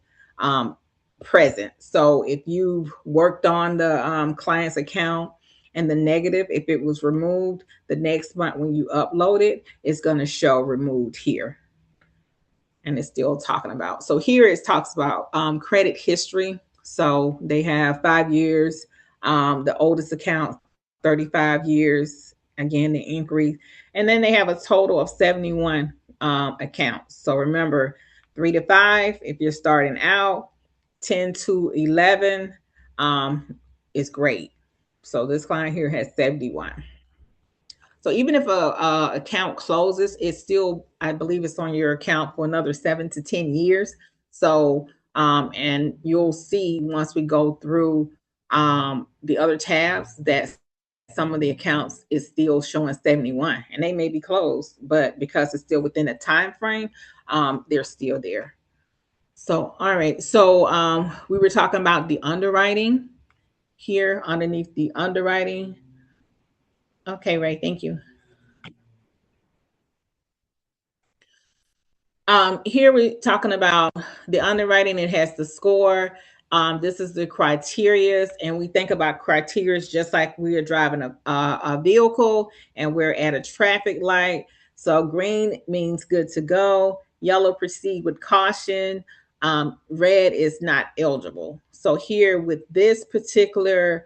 present. So if you've worked on the client's account and the negative, if it was removed, the next month when you upload it, it's going to show removed here. And it's still talking about. So here it talks about credit history. So they have 5 years. The oldest account, 35 years. Again, the increase. And then they have a total of 71 accounts. So remember, 3 to 5, if you're starting out, 10 to 11 is great. So this client here has 71. So even if a account closes, it's still, I believe it's on your account for another 7 to 10 years. So, and you'll see once we go through the other tabs that some of the accounts is still showing 71 and they may be closed, but because it's still within the time frame, they're still there. So, all right. So we were talking about the underwriting here underneath the underwriting. Okay, Ray, thank you. Here we're talking about the underwriting. It has the score. This is the criteria, and we think about criteria just like we are driving a vehicle and we're at a traffic light. So green means good to go. Yellow, proceed with caution. Red is not eligible. So here with this particular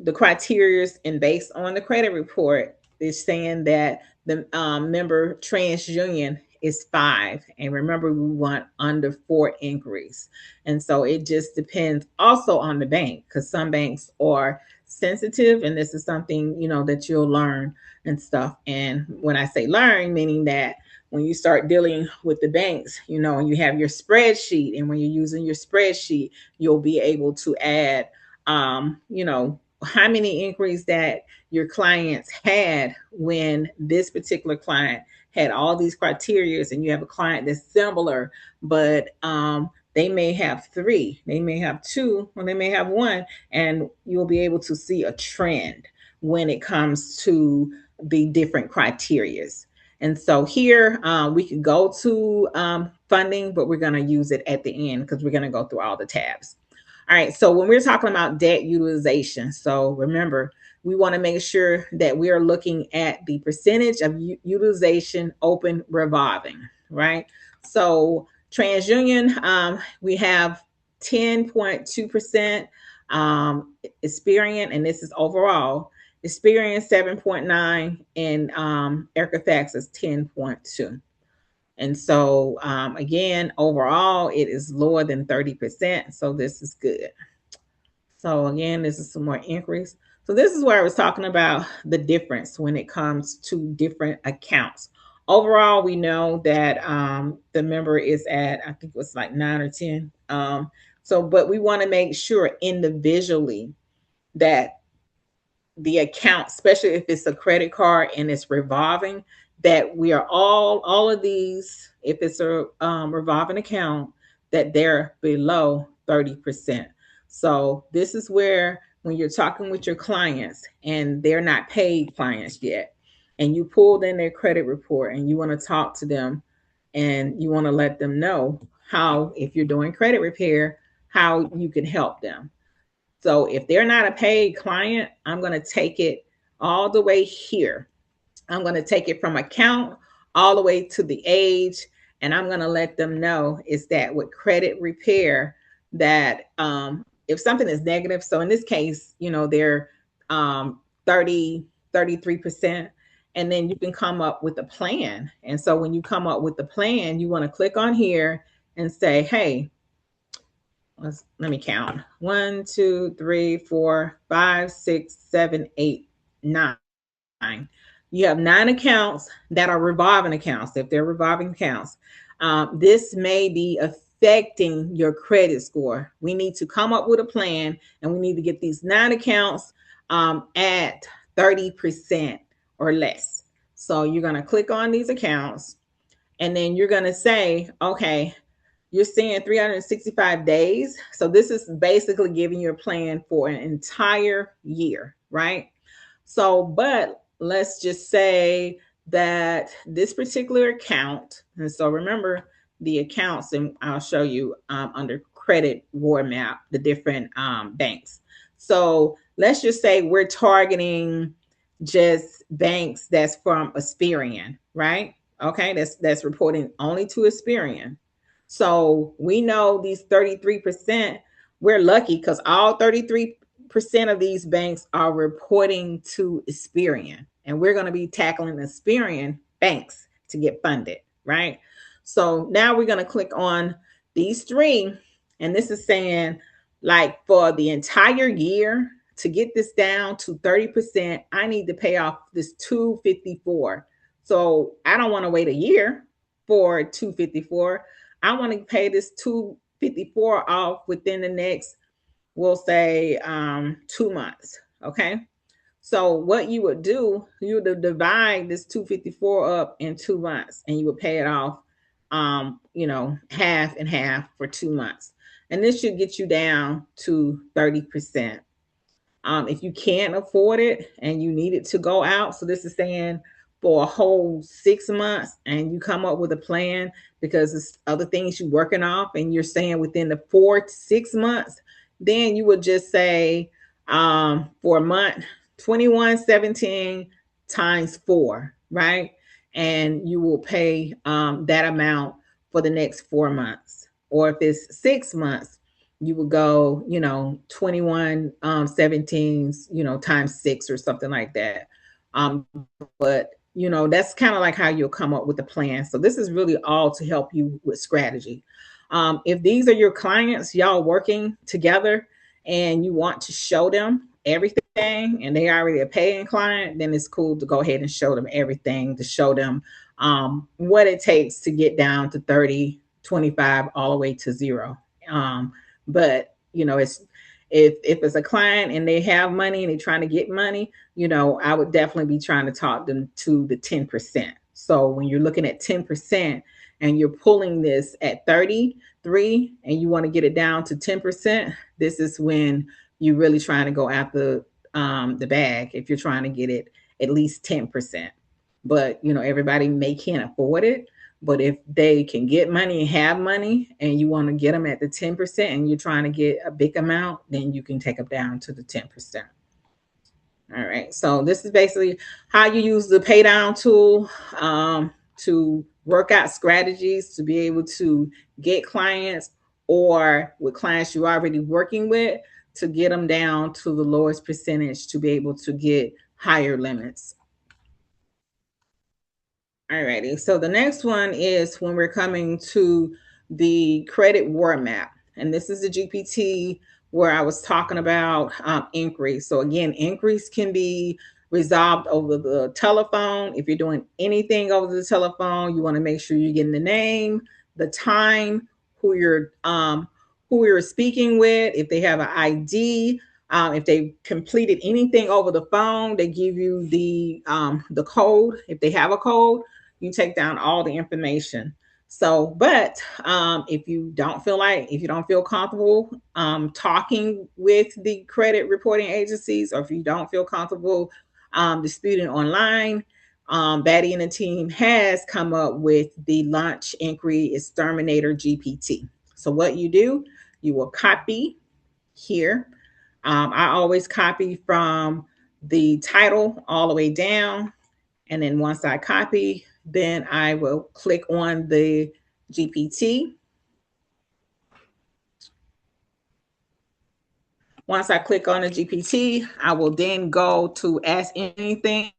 the criteria and based on the credit report, is saying that the member TransUnion is 5. And remember, we want under 4 inquiries. And so it just depends also on the bank, because some banks are sensitive, and this is something, that you'll learn and stuff. And when I say learn, meaning that when you start dealing with the banks, and you have your spreadsheet, and when you're using your spreadsheet, you'll be able to add, how many inquiries that your clients had when this particular client had all these criterias, and you have a client that's similar, but they may have 3, they may have 2, or they may have 1, and you'll be able to see a trend when it comes to the different criterias. And so here we could go to funding, but we're going to use it at the end because we're going to go through all the tabs. All right, so when we're talking about debt utilization, so remember, we want to make sure that we are looking at the percentage of utilization open revolving, right? So TransUnion, we have 10.2%, Experian, and this is overall. Experian 7.9, and Equifax is 10.2. And so, again, overall, it is lower than 30%. So this is good. So again, this is some more inquiries. So this is where I was talking about the difference when it comes to different accounts. Overall, we know that the member is at, I think it was like 9 or 10. But we want to make sure individually that the account, especially if it's a credit card and it's revolving, that we are all of these, if it's a revolving account, that they're below 30%. So this is where when you're talking with your clients and they're not paid clients yet, and you pulled in their credit report and you want to talk to them and you want to let them know how, if you're doing credit repair, how you can help them. So if they're not a paid client, I'm going to take it all the way here. I'm going to take it from account all the way to the age, and I'm going to let them know is that with credit repair that if something is negative, so in this case, they're 33%, and then you can come up with a plan. And so when you come up with the plan, you want to click on here and say, hey, let me count. 1, 2, 3, 4, 5, 6, 7, 8, 9. You have 9 accounts that are revolving accounts. If they're revolving accounts, this may be affecting your credit score. We need to come up with a plan, and we need to get these 9 accounts at 30% or less. So you're going to click on these accounts, and then you're going to say, okay, you're seeing 365 days. So this is basically giving you a plan for an entire year, right? So, but let's just say that this particular account, and so remember the accounts, and I'll show you under credit roadmap, the different banks. So let's just say we're targeting just banks that's from Experian, right? Okay, that's reporting only to Experian. So we know these 33%, we're lucky because all 33% of these banks are reporting to Experian. And we're going to be tackling Experian banks to get funded, right? So now we're going to click on these 3. And this is saying, like, for the entire year, to get this down to 30%, I need to pay off this 254. So I don't want to wait a year for 254. I want to pay this 254 off within the next, we'll say 2 months. Okay. So what you would do, you would divide this 254 up in 2 months, and you would pay it off, half and half for 2 months. And this should get you down to 30%. If you can't afford it and you need it to go out, so this is saying for a whole 6 months, and you come up with a plan because it's other things you're working off, and you're saying within the 4 to 6 months, then you would just say for a month, 2117 times 4, right? And you will pay that amount for the next 4 months. Or if it's 6 months, you would go, 21 17s, times 6 or something like that. But that's kind of like how you'll come up with the plan. So this is really all to help you with strategy. If these are your clients, y'all working together, and you want to show them everything, and they already a paying client, then it's cool to go ahead and show them everything, to show them what it takes to get down to 30, 25, all the way to 0. But it's, if it's a client and they have money and they're trying to get money, I would definitely be trying to talk them to the 10%. So when you're looking at 10% and you're pulling this at 33 and you want to get it down to 10%, this is when you're really trying to go after the bag, if you're trying to get it at least 10%. But everybody may can't afford it. But if they can get money and have money, and you want to get them at the 10%, and you're trying to get a big amount, then you can take them down to the 10%. All right. So this is basically how you use the pay down tool to work out strategies to be able to get clients, or with clients you're already working with, to get them down to the lowest percentage to be able to get higher limits. Alrighty, so the next one is when we're coming to the credit roadmap. And this is the GPT where I was talking about inquiries. So again, inquiries can be resolved over the telephone. If you're doing anything over the telephone, you want to make sure you're getting the name, the time, who you're speaking with, if they have an ID, if they completed anything over the phone, they give you the code. If they have a code, you take down all the information. So, but if you don't feel comfortable talking with the credit reporting agencies, or if you don't feel comfortable disputing online, Batty and the team has come up with the Launch Inquiry Exterminator GPT. So what you do, you will copy here. I always copy from the title all the way down. And then once I copy, then I will click on the GPT. Once I click on the GPT, I will then go to ask anything.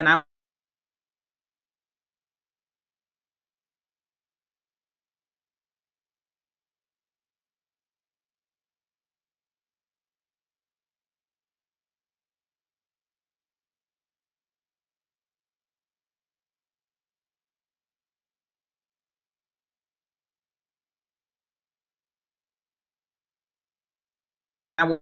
and I will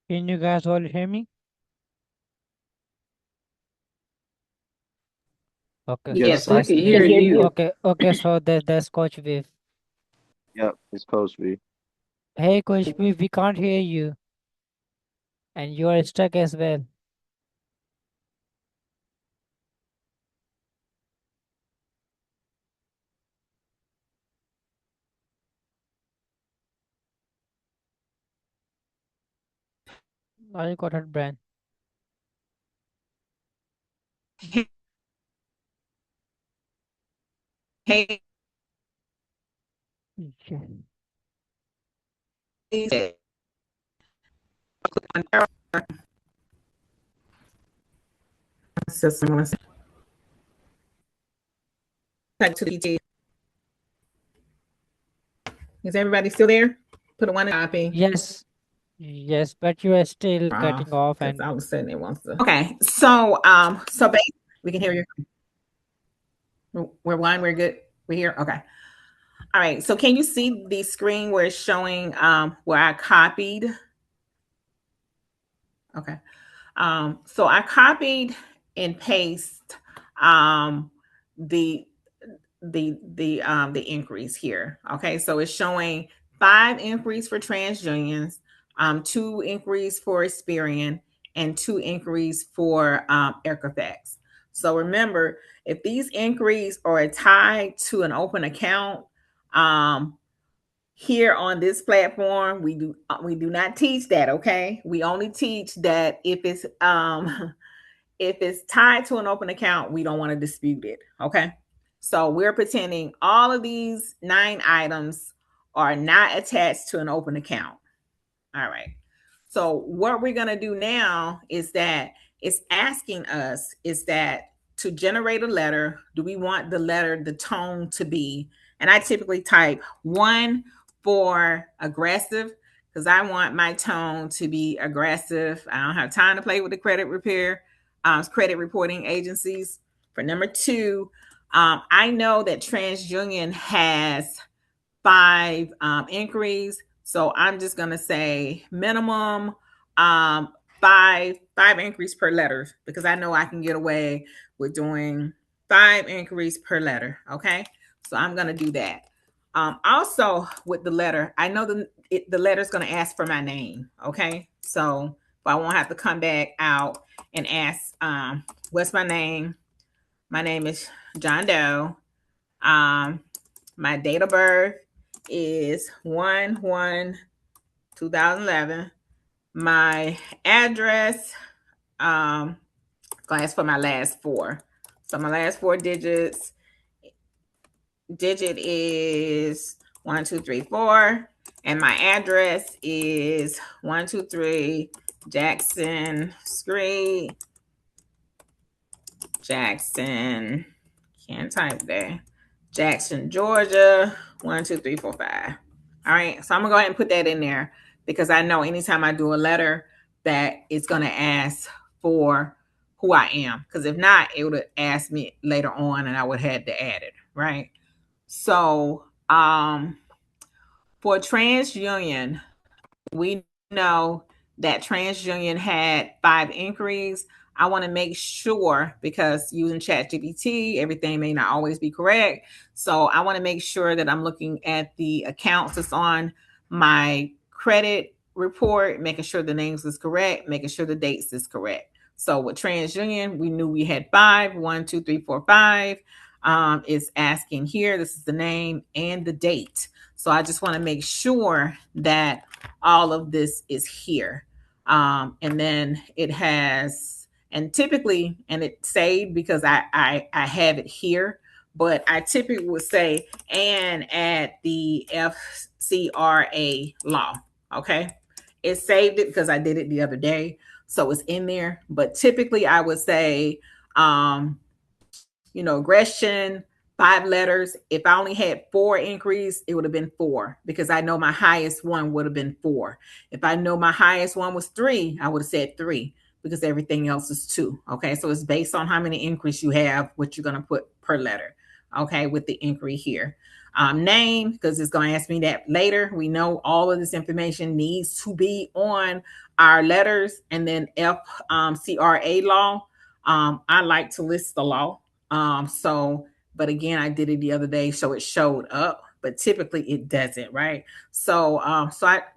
Can you guys all hear me? Okay, so Yes, Yes, we I that's can can We hear can hear hear you. you. you. okay. So that's Coach Viv. Yep, it's Coach V. Hey, Coach Viv, we can't hear you, and you are stuck as well. I got it, Brian. hey, Yeah. system. To the Is everybody still there? Put a one copy Yes, yes, but you are still off cutting off, because and all of a sudden it wants to. Okay, so basically we can hear you. We're one. We're good. We're here. Okay. All right. So can you see the screen where it's showing where I copied? Okay. So I copied and paste um, the the increase here. Okay, so it's showing 5 inquiries for TransUnions, 2 inquiries for Experian, and 2 inquiries for Equifax. So remember, if these inquiries are tied to an open account, um, here on this platform, we do not teach that. Okay, we only teach that if it's if it's tied to an open account, we don't want to dispute it. Okay. So we're pretending all of these 9 items are not attached to an open account. All right. So what we're going to do now is that it's asking us is that to generate a letter, do we want the letter, the tone to be, and I typically type 1 for aggressive because I want my tone to be aggressive. I don't have time to play with the credit reporting agencies. For number 2, I know that TransUnion has 5 inquiries. So I'm just going to say minimum 5 inquiries per letter because I know I can get away with doing 5 inquiries per letter. Okay. So I'm going to do that. Also with the letter, I know the letter is going to ask for my name. Okay. So I won't have to come back out and ask, what's my name? My name is John Doe. My date of birth is 1/1/2011. My address, glass for my last 4. So my last 4 digit is 1234, and my address is 123 Jackson Street, Jackson, can't type there. Jackson, Georgia, 1, 2, 3, 4, 5. All right, so I'm gonna go ahead and put that in there because I know anytime I do a letter that it's gonna ask for who I am. Because if not, it would have asked me later on and I would have had to add it, right? So for TransUnion, we know that TransUnion had 5 inquiries. I want to make sure, because using ChatGPT, everything may not always be correct. So I want to make sure that I'm looking at the accounts that's on my credit report, making sure the names is correct, making sure the dates is correct. So with TransUnion, we knew we had 5, 1, 2, 3, 4, 5. It's asking here, this is the name and the date. So I just want to make sure that all of this is here. And then it has, and typically, and it's saved because I have it here, but I typically would say, and add the FCRA law. Okay. It saved it because I did it the other day. So it's in there. But typically I would say, aggression, 5 letters. If I only had 4 inquiries, it would have been 4 because I know my highest one would have been 4. If I know my highest one was 3, I would have said 3 because everything else is 2. Okay. So it's based on how many inquiries you have, what you're going to put per letter. Okay. With the inquiry here. Name, because it's going to ask me that later. We know all of this information needs to be on our letters. And then FCRA law. I like to list the law. But again, I did it the other day, so it showed up, but typically it doesn't, right? So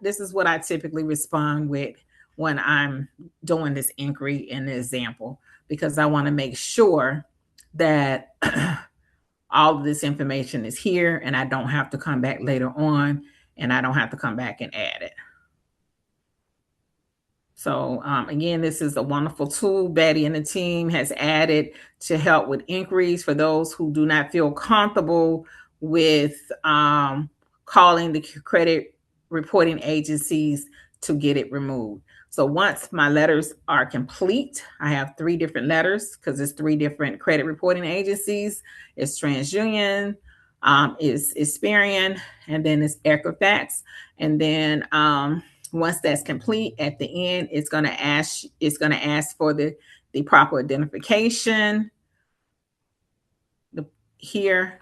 this is what I typically respond with when I'm doing this inquiry in the example, because I want to make sure that all of this information is here and I don't have to come back later on and I don't have to come back and add it. So again, this is a wonderful tool Betty and the team has added to help with inquiries for those who do not feel comfortable with calling the credit reporting agencies to get it removed. So once my letters are complete, I have 3 different letters because it's 3 different credit reporting agencies. It's TransUnion, it's Experian, and then it's Equifax. And then once that's complete, at the end, it's going to ask for the proper identification here.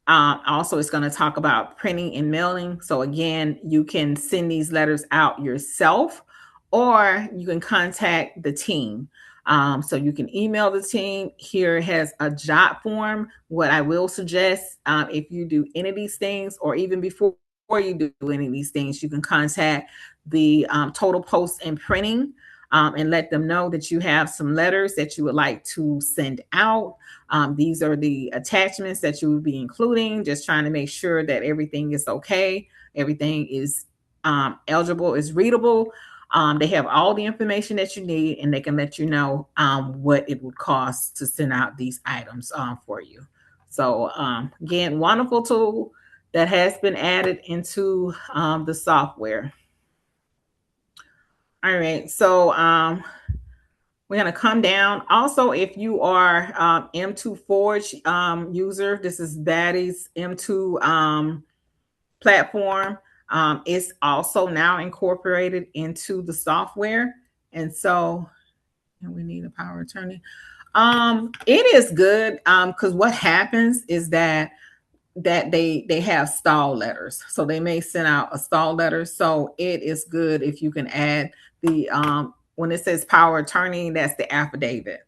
Also, it's going to talk about printing and mailing. So again, you can send these letters out yourself, or you can contact the team. So you can email the team. Here it has a job form. What I will suggest, if you do any of these things, or even before you do any of these things, you can contact the total post and printing and let them know that you have some letters that you would like to send out. These are the attachments that you would be including, just trying to make sure that everything is okay, everything is eligible, is readable. They have all the information that you need, and they can let you know what it would cost to send out these items for you. So again, wonderful tool that has been added into the software. All right, so we're going to come down. Also, if you are M2 Forge user, this is Batty's M2 platform. It's also now incorporated into the software. And so we need a power of attorney. It is good because what happens is that they have stall letters. So they may send out a stall letter. So it is good if you can add the when it says power of attorney, that's the affidavit.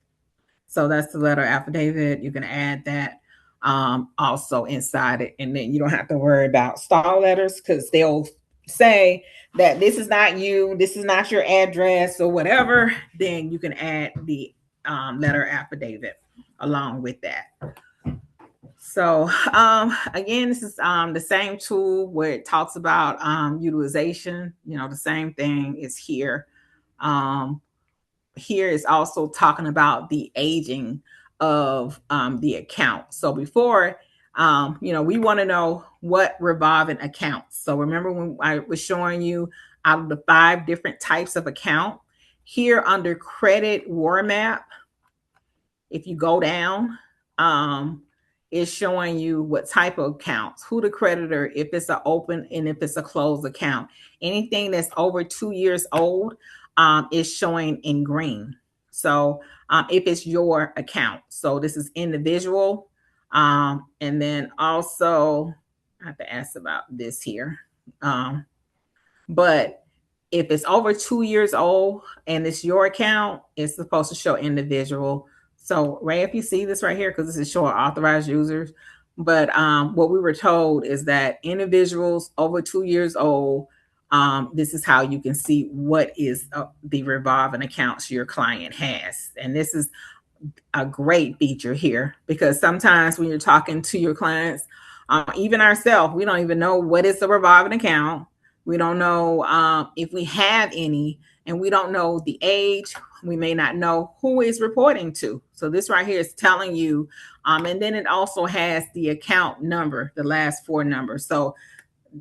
So that's the letter affidavit. You can add that also inside it. And then you don't have to worry about stall letters because they'll say that this is not you, this is not your address or whatever. Then you can add the letter affidavit along with that. So again, this is the same tool where it talks about utilization. The same thing is here. Here is also talking about the aging of the account. So before, we want to know what revolving accounts. So remember when I was showing you out of the 5 different types of account, here under credit war map, if you go down, it's showing you what type of accounts, who the creditor, if it's an open and if it's a closed account. Anything that's over 2 years old is showing in green. So if it's your account, so this is individual. And then also, I have to ask about this here. But if it's over 2 years old and it's your account, it's supposed to show individual. So Ray, if you see this right here, because this is showing authorized users, but what we were told is that individuals over 2 years old, this is how you can see what is the revolving accounts your client has. And this is a great feature here, because sometimes when you're talking to your clients, even ourselves, we don't even know what is a revolving account. We don't know if we have any, and we don't know the age. We may not know who is reporting to. So this right here is telling you, and then it also has the account number, the last 4 numbers. So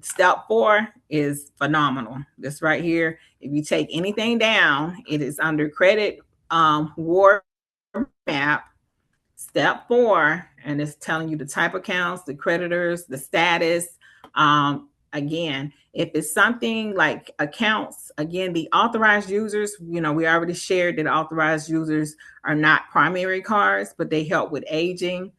step 4 is phenomenal. This right here, if you take anything down, it is under credit war map, step 4, and it's telling you the type of accounts, the creditors, the status. Again, if it's something like accounts, again, the authorized users, we already shared that authorized users are not primary cards, but they help with aging.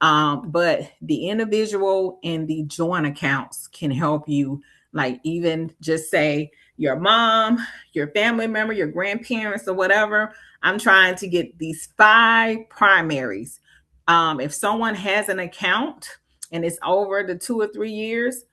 But the individual and the joint accounts can help you, like even just say your mom, your family member, your grandparents, or whatever. I'm trying to get these 5 primaries. If someone has an account and it's over the 2 or 3 years,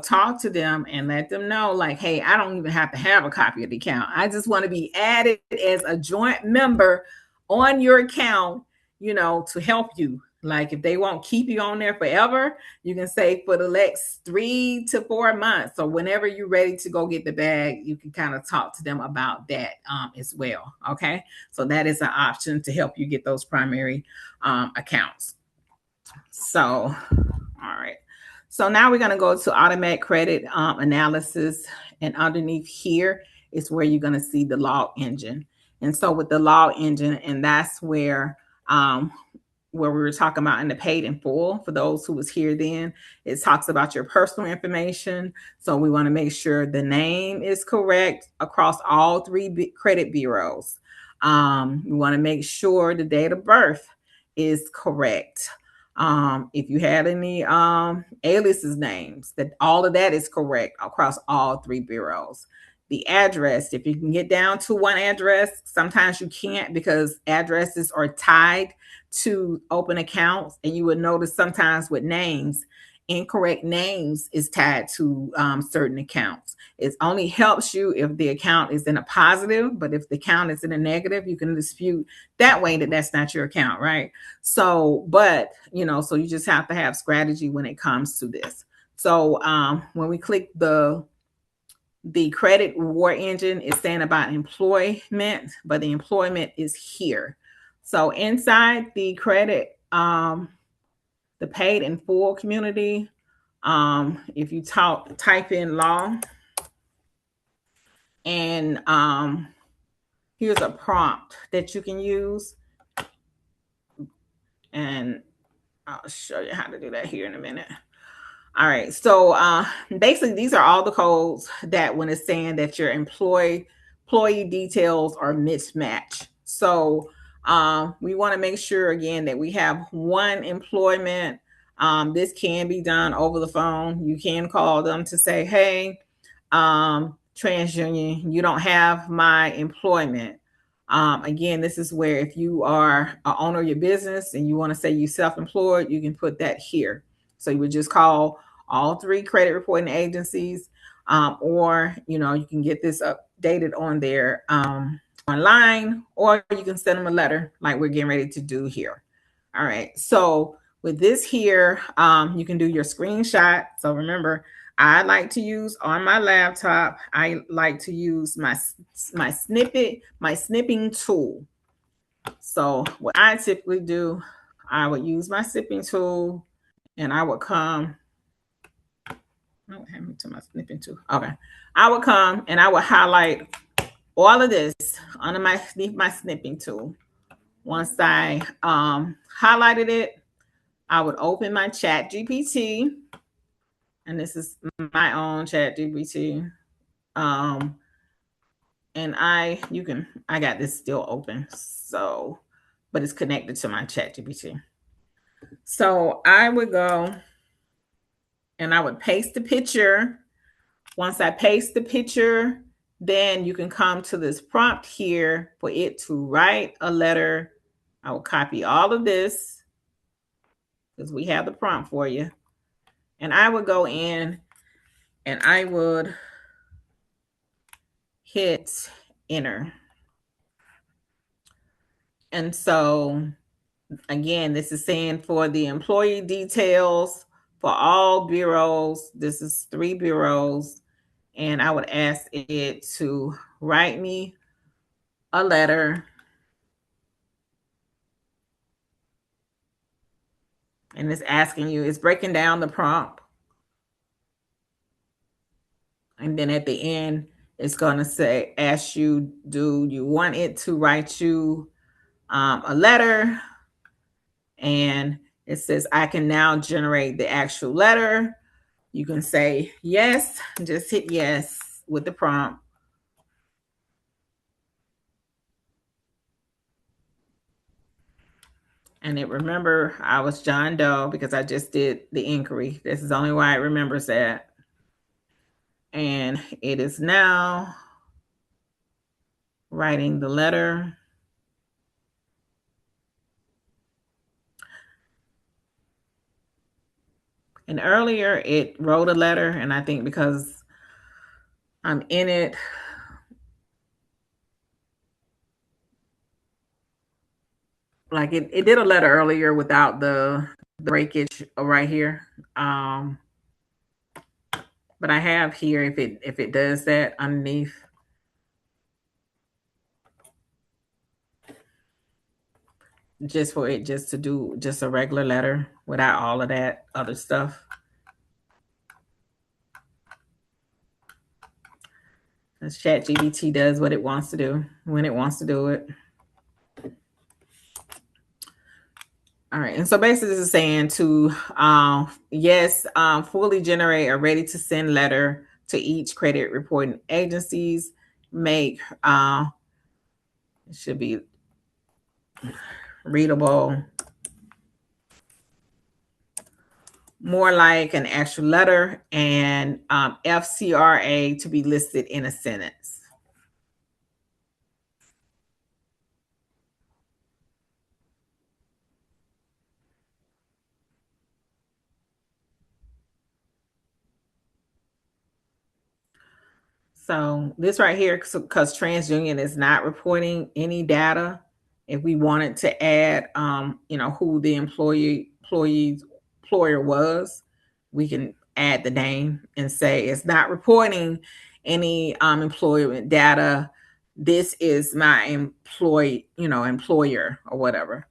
talk to them and let them know, like, hey, I don't even have to have a copy of the account. I just want to be added as a joint member on your account, to help you. Like if they won't keep you on there forever, you can say for the next 3 to 4 months. So whenever you're ready to go get the bag, you can kind of talk to them about that as well. Okay. So that is an option to help you get those primary accounts. So, all right. So now we're going to go to automatic credit analysis. And underneath here is where you're going to see the log engine. And so with the log engine, and that's where we were talking about in the paid in full, for those who was here then, it talks about your personal information. So we want to make sure the name is correct across all 3 credit bureaus. We want to make sure the date of birth is correct. If you had any aliases names, that all of that is correct across all 3 bureaus. The address, if you can get down to one address, sometimes you can't because addresses are tied to open accounts, and you would notice sometimes with names, incorrect names is tied to certain accounts. It only helps you if the account is in a positive, but if the account is in a negative, you can dispute that way that that's not your account, right? So, but so you just have to have strategy when it comes to this. So when we click the credit reward engine, is saying about employment, but the employment is here. So inside the credit, the paid in full community, if you type in law, and here's a prompt that you can use, and I'll show you how to do that here in a minute. All right, so basically these are all the codes that when it's saying that your employee details are mismatched. So we want to make sure again that we have one employment. This can be done over the phone. You can call them to say, hey, TransUnion, you don't have my employment. Again, this is where if you are an owner of your business and you want to say you self-employed, you can put that here. So you would just call all 3 credit reporting agencies, or you can get this updated on their online, or you can send them a letter like we're getting ready to do here. All right. So with this here, you can do your screenshot. So remember, I like to use on my laptop, I like to use my snipping tool. So what I typically do, I would use my snipping tool, and I would come. What happened to my snipping tool? Okay, I would come and I would highlight all of this underneath my snipping tool, once I highlighted it, I would open my Chat GPT, and this is my own Chat GPT. And I got this still open, so, but it's connected to my Chat GPT. So I would go and I would paste the picture. Once I paste the picture, then you can come to this prompt here for it to write a letter. I will copy all of this because we have the prompt for you. And I would go in and I would hit enter. And so again, this is saying for the employee details for all bureaus. This is 3 bureaus. And I would ask it to write me a letter. And it's asking you, it's breaking down the prompt. And then at the end, it's going to say, ask you, do you want it to write you a letter? And it says, I can now generate the actual letter. You can say yes, just hit yes with the prompt. And it remember I was John Doe because I just did the inquiry. This is only why it remembers that. And it is now writing the letter. And earlier it wrote a letter, and I think because I'm in it, like it did a letter earlier without the breakage right here. But I have here, if it does that underneath. Just for it just to do just a regular letter without all of that other stuff. This ChatGPT does what it wants to do when it wants to do it. All right, and so basically this is saying to fully generate a ready to send letter to each credit reporting agencies. Make it should be readable, more like an actual letter, and FCRA to be listed in a sentence. So this right here, because TransUnion is not reporting any data, if we wanted to add, who the employer was, we can add the name and say it's not reporting any employment data. This is my employer or whatever.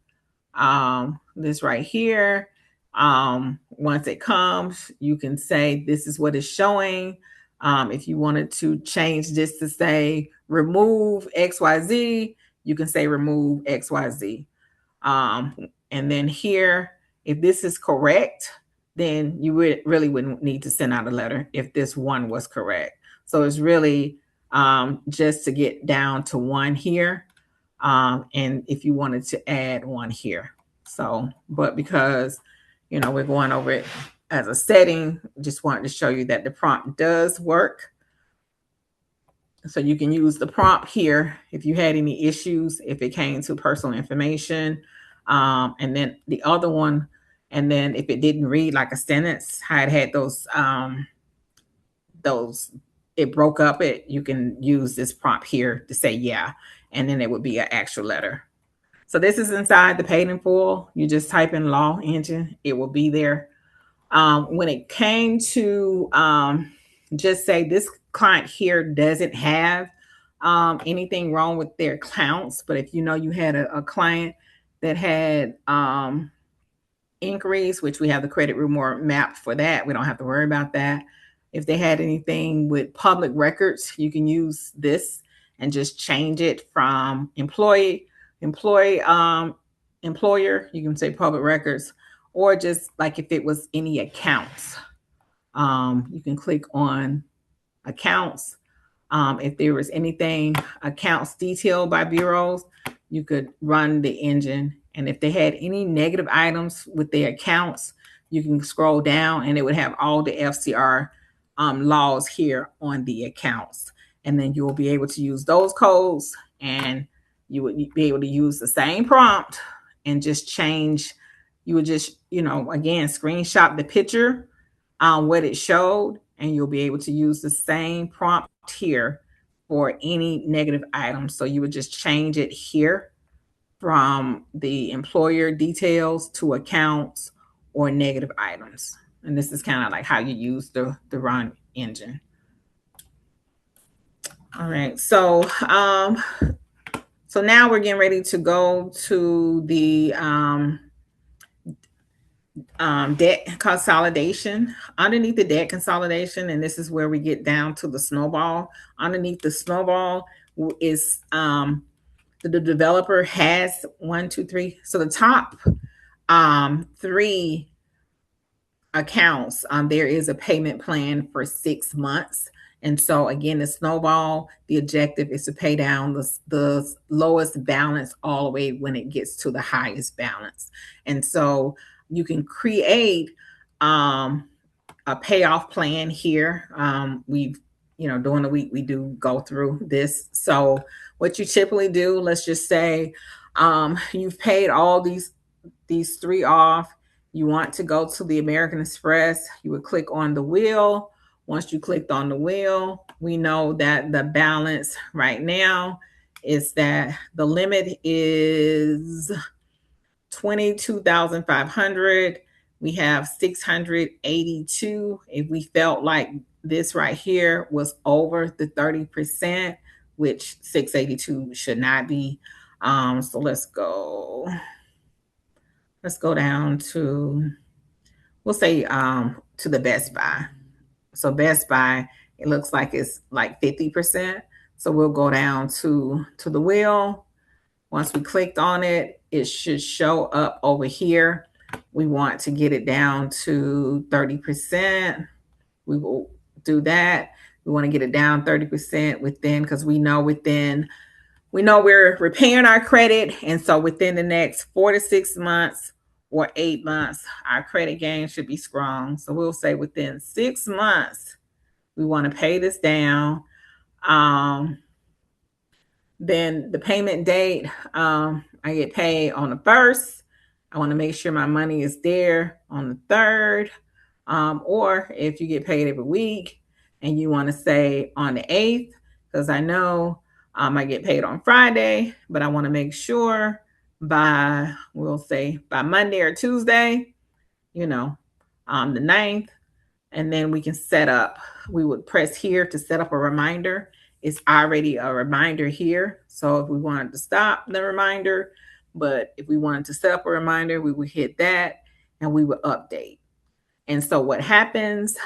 This right here, once it comes, you can say this is what it's showing. If you wanted to change this to say remove XYZ, you can say remove XYZ. And then here, if this is correct, then you really wouldn't need to send out a letter if this one was correct. So it's really just to get down to one here. And if you wanted to add one here. So, but because, we're going over it as a setting, just wanted to show you that the prompt does work. So you can use the prompt here if you had any issues, if it came to personal information. And then the other one, and then if it didn't read like a sentence, how it had those, it broke up it, you can use this prompt here to say, yeah, and then it would be an actual letter. So this is inside the paid in full. You just type in law engine, it will be there. When it came to just say this client here doesn't have anything wrong with their accounts, but if you had a client that had inquiries, which we have the credit report map for that, we don't have to worry about that. If they had anything with public records, you can use this and just change it from employee employer, you can say public records, or just like if it was any accounts, you can click on accounts. If there was anything accounts detailed by bureaus, you could run the engine. And if they had any negative items with their accounts, you can scroll down and it would have all the FCR laws here on the accounts. And then you will be able to use those codes, and you would be able to use the same prompt and just change. You would just, again, screenshot the picture, what it showed, and you'll be able to use the same prompt here for any negative items. So you would just change it here from the employer details to accounts or negative items. And this is kind of like how you use the run engine. All right. So now we're getting ready to go to the debt consolidation. Underneath the debt consolidation, and this is where we get down to the snowball. Underneath the snowball is the developer has 1, 2, 3. So the top 3 accounts, there is a payment plan for 6 months. And so again, the snowball, the objective is to pay down the lowest balance all the way when it gets to the highest balance. And so you can create a payoff plan here. We've, during the week, we do go through this. So what you typically do, let's just say you've paid all these 3 off. You want to go to the American Express, you would click on the wheel. Once you clicked on the wheel, we know that the balance right now is that the limit is $22,500. We have 682. If we felt like this right here was over the 30%, which 682 should not be. So let's go down to, we'll say to the Best Buy. So Best Buy, it looks like it's like 50%. So we'll go down to the wheel. Once we clicked on it, it should show up over here. We want to get it down to 30%. We will do that. We want to get it down 30% within, because we know we're repaying our credit. And so within the next 4 to 6 months or 8 months, our credit gain should be strong. So we'll say within 6 months, we want to pay this down. Then the payment date, I get paid on the 1st. I want to make sure my money is there on the 3rd. Or if you get paid every week and you want to say on the 8th, because I know I get paid on Friday, but I want to make sure we'll say by Monday or Tuesday, the 9th. And then we can we would press here to set up a reminder. It's already a reminder here. So if we wanted to stop the reminder, but if we wanted to set up a reminder, we would hit that and we would update. And so what happens,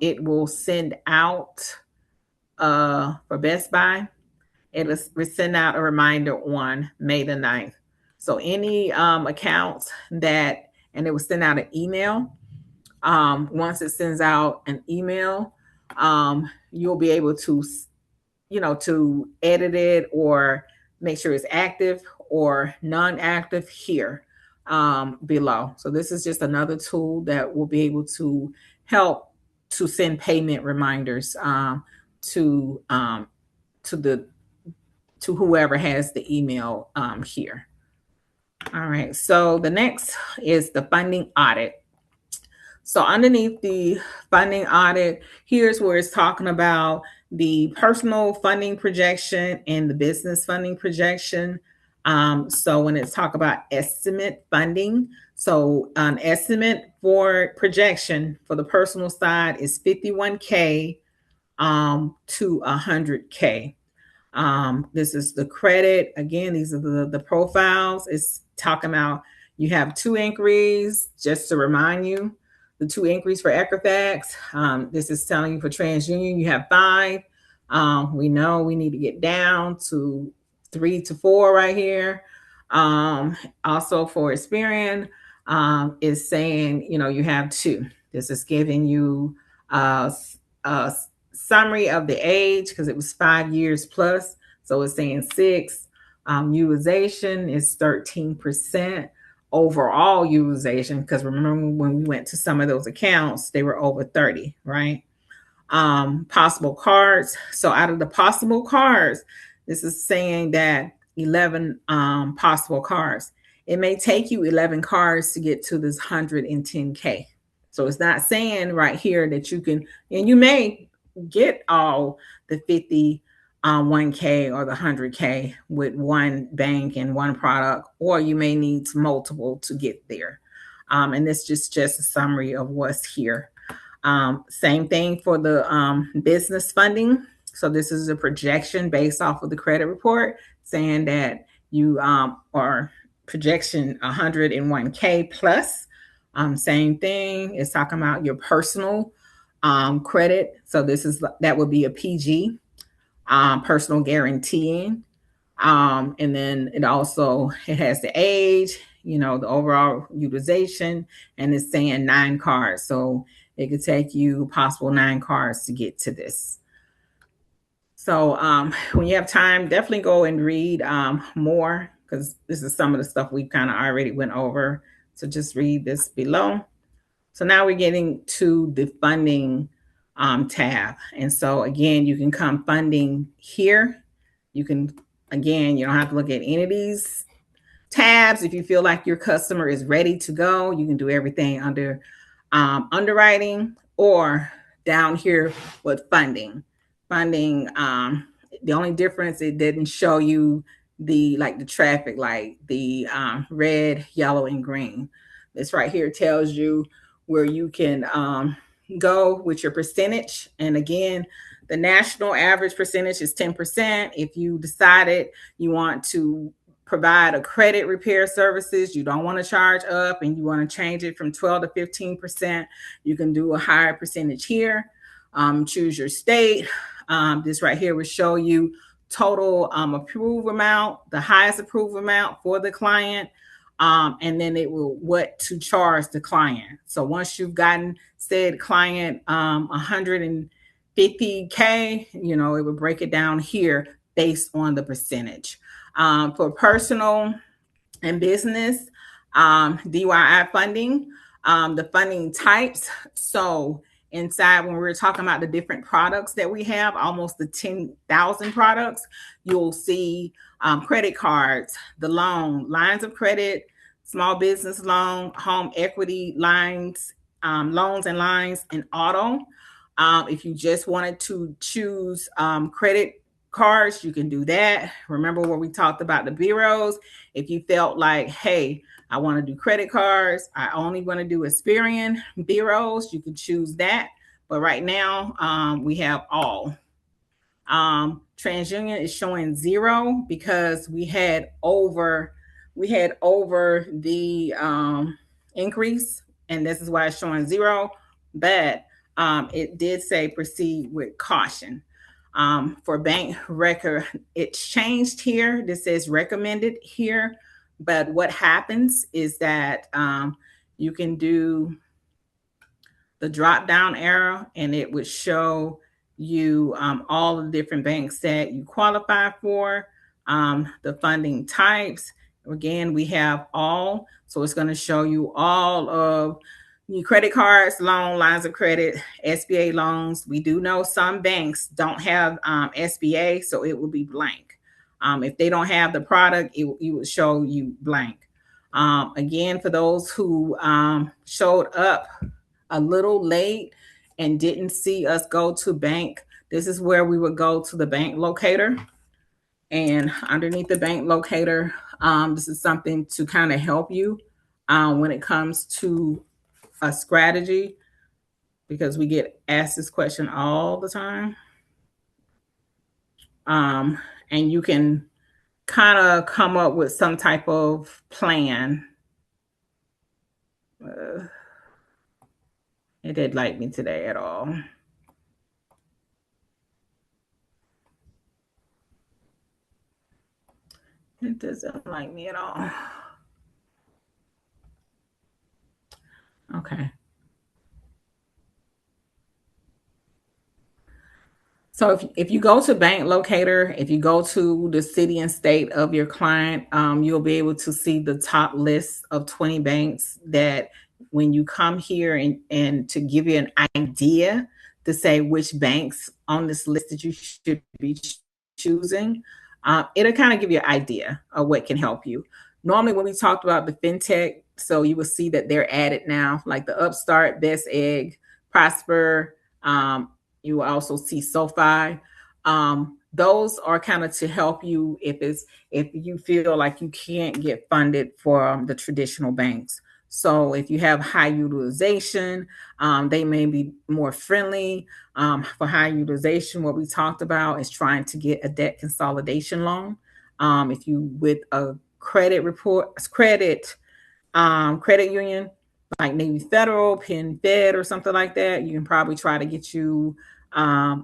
it will send out for Best Buy, it will send out a reminder on May the 9th. So any accounts and it will send out an email. Once it sends out an email, you'll be able to edit it or make sure it's active or non-active here below. So this is just another tool that will be able to help to send payment reminders to whoever has the email here. All right. So the next is the funding audit. So underneath the funding audit, here's where it's talking about the personal funding projection and the business funding projection. So when it's talk about estimate funding, so an estimate for projection for the personal side is 51K to 100K. This is the credit. Again, these are the profiles. It's talking about you have 2 inquiries, just to remind you. The 2 inquiries for Equifax. This is telling you for TransUnion, you have 5. We know we need to get down to 3 to 4 right here. Also for Experian, is saying, you have two. This is giving you a summary of the age because it was 5 years plus. So it's saying 6. Utilization is 13%. Overall utilization, because remember when we went to some of those accounts, they were over 30, right? Possible cards. So out of the possible cards, this is saying that 11 possible cards. It may take you 11 cards to get to this 110K. So it's not saying right here that you can, and you may get all the 50 1K or the 100K with one bank and one product, or you may need multiple to get there. And this is just a summary of what's here. Same thing for the business funding. So this is a projection based off of the credit report saying that you are projection 101K plus. Same thing. It's talking about your personal credit. So that would be a PG, personal guaranteeing. And then it has the age, the overall utilization, and it's saying 9 cards. So it could take you possible 9 cards to get to this. So when you have time, definitely go and read more, because this is some of the stuff we kind of already went over. So just read this below. So now we're getting to the funding tab. And so again, you can come funding here. You can, again, you don't have to look at any of these tabs. If you feel like your customer is ready to go, you can do everything under underwriting, or down here with funding. Funding, the only difference, it didn't show you the traffic light, the red, yellow, and green. This right here tells you where you can go with your percentage. And again, the national average percentage is 10%. If you decided you want to provide a credit repair services, you don't want to charge up and you want to change it from 12 to 15%, you can do a higher percentage here. Choose your state. This right here will show you total approved amount, the highest approved amount for the client, and then it will what to charge the client. So once you've gotten said client 150K, it will break it down here based on the percentage. For personal and business, DIY funding, the funding types. So inside, when we're talking about the different products that we have, almost the 10,000 products, you'll see credit cards, the lines of credit, small business loan, home equity lines, loans and lines, and auto. If you just wanted to choose credit cards, you can do that. Remember where we talked about the bureaus. If you felt like, hey, I want to do credit cards, I only want to do Experian bureaus, you can choose that. But right now, we have all. TransUnion is showing 0 because we had over the increase, and this is why it's showing 0. But it did say proceed with caution. For bank record, it's changed here. This says recommended here. But what happens is that you can do the drop down arrow, and it would show you all the different banks that you qualify for, the funding types. Again, we have all. So it's going to show you all of your credit cards, loan, lines of credit, SBA loans. We do know some banks don't have SBA, so it will be blank. If they don't have the product, it will show you blank. Again, for those who showed up a little late and didn't see us go to bank, this is where we would go to the bank locator. And underneath the bank locator, this is something to kind of help you when it comes to a strategy, because we get asked this question all the time. And you can kind of come up with some type of plan. It didn't like me today at all. It doesn't like me at all. Okay. So if you go to Bank Locator, if you go to the city and state of your client, you'll be able to see the top list of 20 banks that when you come here and to give you an idea to say which banks on this list that you should be choosing, it'll kind of give you an idea of what can help you. Normally, when we talked about the fintech, so you will see that they're added now, like the Upstart, Best Egg, Prosper, you will also see SoFi. Those are kind of to help you if you feel like you can't get funded from the traditional banks. So if you have high utilization, they may be more friendly. For high utilization, what we talked about is trying to get a debt consolidation loan. If you with a credit union like Navy Federal, Penn Fed, or something like that, you can probably try to get you a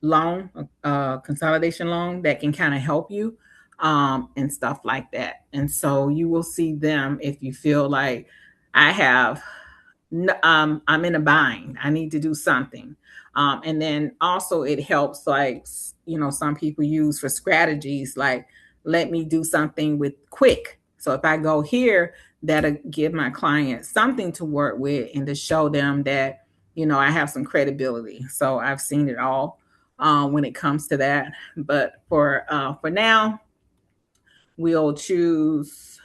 loan, a consolidation loan that can kind of help you and stuff like that. And so you will see them if you feel like I have I'm in a bind. I need to do something. And then also it helps, like, some people use for strategies, like, let me do something with quick. So if I go here, that'll give my client something to work with and to show them that, I have some credibility. So I've seen it all when it comes to that. But for now, we'll choose.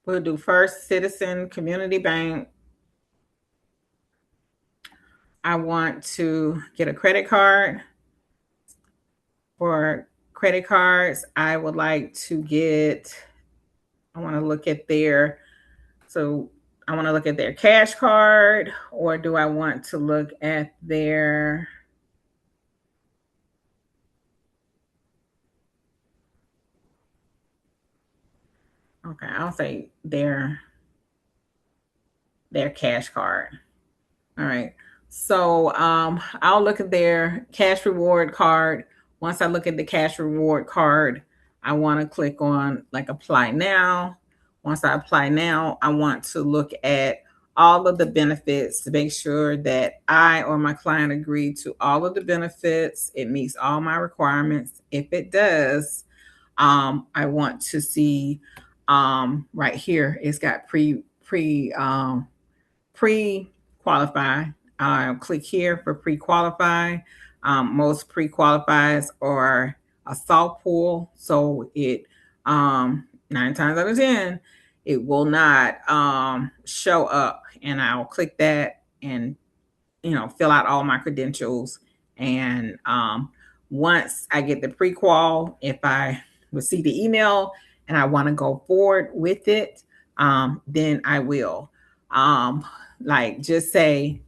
We'll do First Citizen Community Bank. I want to get a credit card. For credit cards, I would like to get, I want to look at their, so I want to look at their cash card, or do I want to look at their, okay, I'll say their cash card. All right. So I'll look at their cash reward card. Once I look at the cash reward card, I want to click on like apply now. Once I apply now, I want to look at all of the benefits to make sure that I or my client agree to all of the benefits. It meets all my requirements. If it does, I want to see right here. It's got pre-qualify. Click here for pre-qualify. Most pre-qualifies are a soft pull, so it 9 times out of 10 it will not show up, and I'll click that and fill out all my credentials. And once I get the pre-qual, if I receive the email and I want to go forward with it, then I will. Like, just say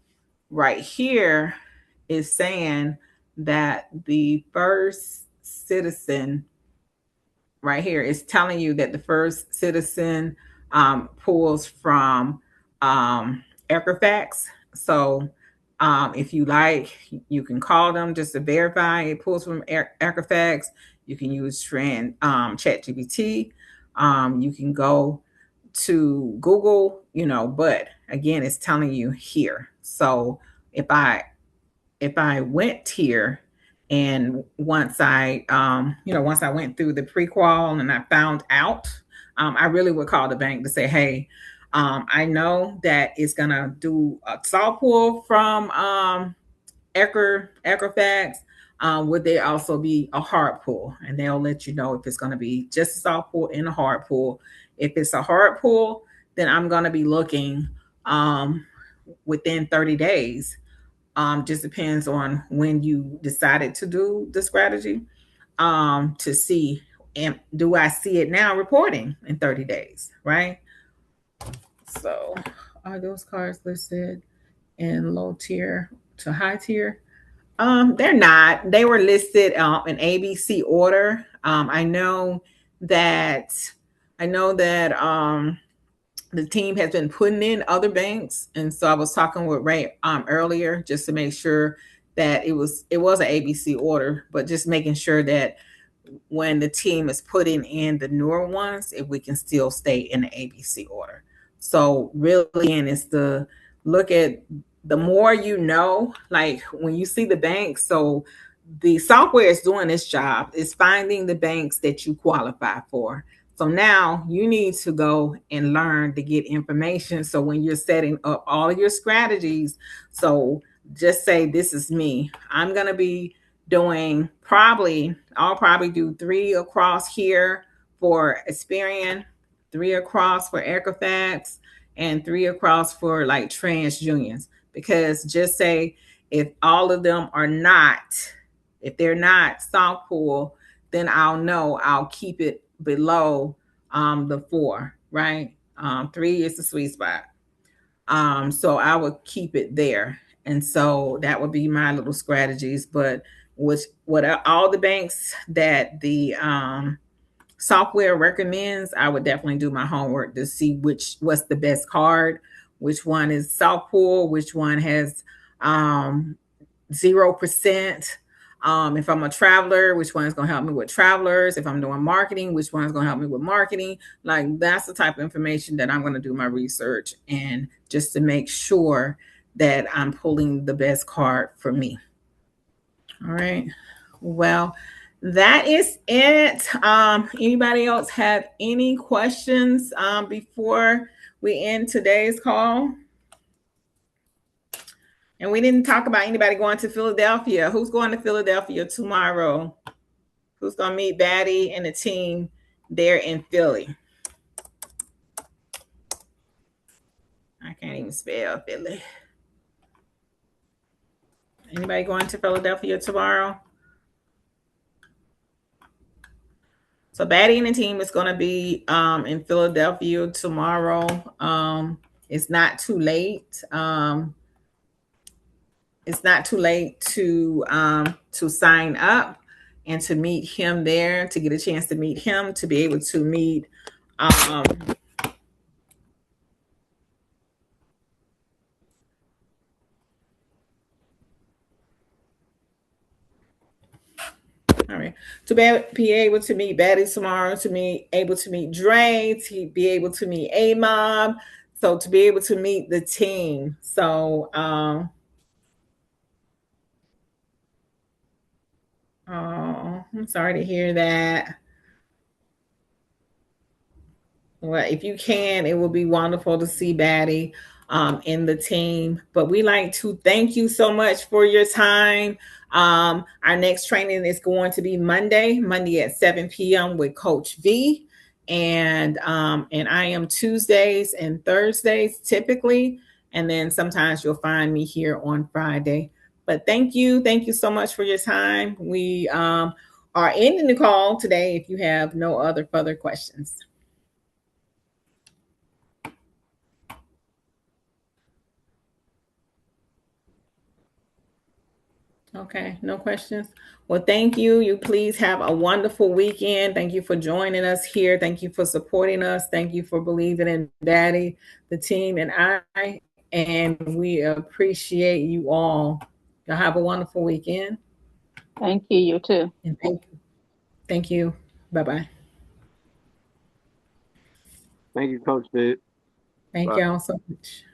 right here is saying that the First Citizen right here is telling you that the First Citizen pulls from Equifax. So if you like, you can call them just to verify it pulls from Equifax. You can use ChatGPT. You can go to Google, but again, it's telling you here. So if I went here and once I went through the pre-qual and I found out, I really would call the bank to say, hey, I know that it's gonna do a soft pull from Equifax. Would there also be a hard pull? And they'll let you know if it's going to be just a soft pull and a hard pull. If it's a hard pull, then I'm going to be looking within 30 days. Just depends on when you decided to do the strategy to see, and do I see it now reporting in 30 days, right? So are those cards listed in low tier to high tier? They're not. They were listed in ABC order. I know that I know that the team has been putting in other banks, and so I was talking with Ray earlier just to make sure that it was an ABC order, but just making sure that when the team is putting in the newer ones, if we can still stay in the ABC order. So really, and it's the look at the more you know, like when you see the banks. So the software is doing its job. It's finding the banks that you qualify for. So now you need to go and learn to get information. So when you're setting up all of your strategies, so just say, this is me. I'm going to be doing I'll probably do 3 across here for Experian, 3 across for Equifax, and 3 across for like TransUnions. Because just say if all of them are not, if they're not South Pool, then I'll know I'll keep it below the 4, right? 3 is the sweet spot. So I would keep it there. And so that would be my little strategies. But what all the banks that the software recommends, I would definitely do my homework to see what's the best card, which one is South Pool, which one has 0%. If I'm a traveler, which one is going to help me with travelers? If I'm doing marketing, which one is going to help me with marketing? Like, that's the type of information that I'm going to do my research and just to make sure that I'm pulling the best card for me. All right. Well, that is it. Anybody else have any questions before we end today's call? And we didn't talk about anybody going to Philadelphia. Who's going to Philadelphia tomorrow? Who's going to meet Batty and the team there in Philly? I can't even spell Philly. Anybody going to Philadelphia tomorrow? So Batty and the team is going to be in Philadelphia tomorrow. It's not too late. It's not too late to sign up and to meet him there, to get a chance to meet him, to be able to meet all right. To be able to meet Batty tomorrow, to be able to meet Dre, to be able to meet A-Mob, so to be able to meet the team. So I'm sorry to hear that. Well, if you can, it would be wonderful to see Batty in the team. But we like to thank you so much for your time. Our next training is going to be Monday at 7 p.m. with Coach V. And I am Tuesdays and Thursdays typically. And then sometimes you'll find me here on Friday. But thank you. Thank you so much for your time. We are ending the call today if you have no other further questions. Okay, no questions. Well, thank you. You please have a wonderful weekend. Thank you for joining us here. Thank you for supporting us. Thank you for believing in Daddy, the team, and I. And we appreciate you all. Y'all have a wonderful weekend. Thank you. You too. And thank you. Bye-bye. Thank you, Coach Viv. Thank Bye. y'all so much.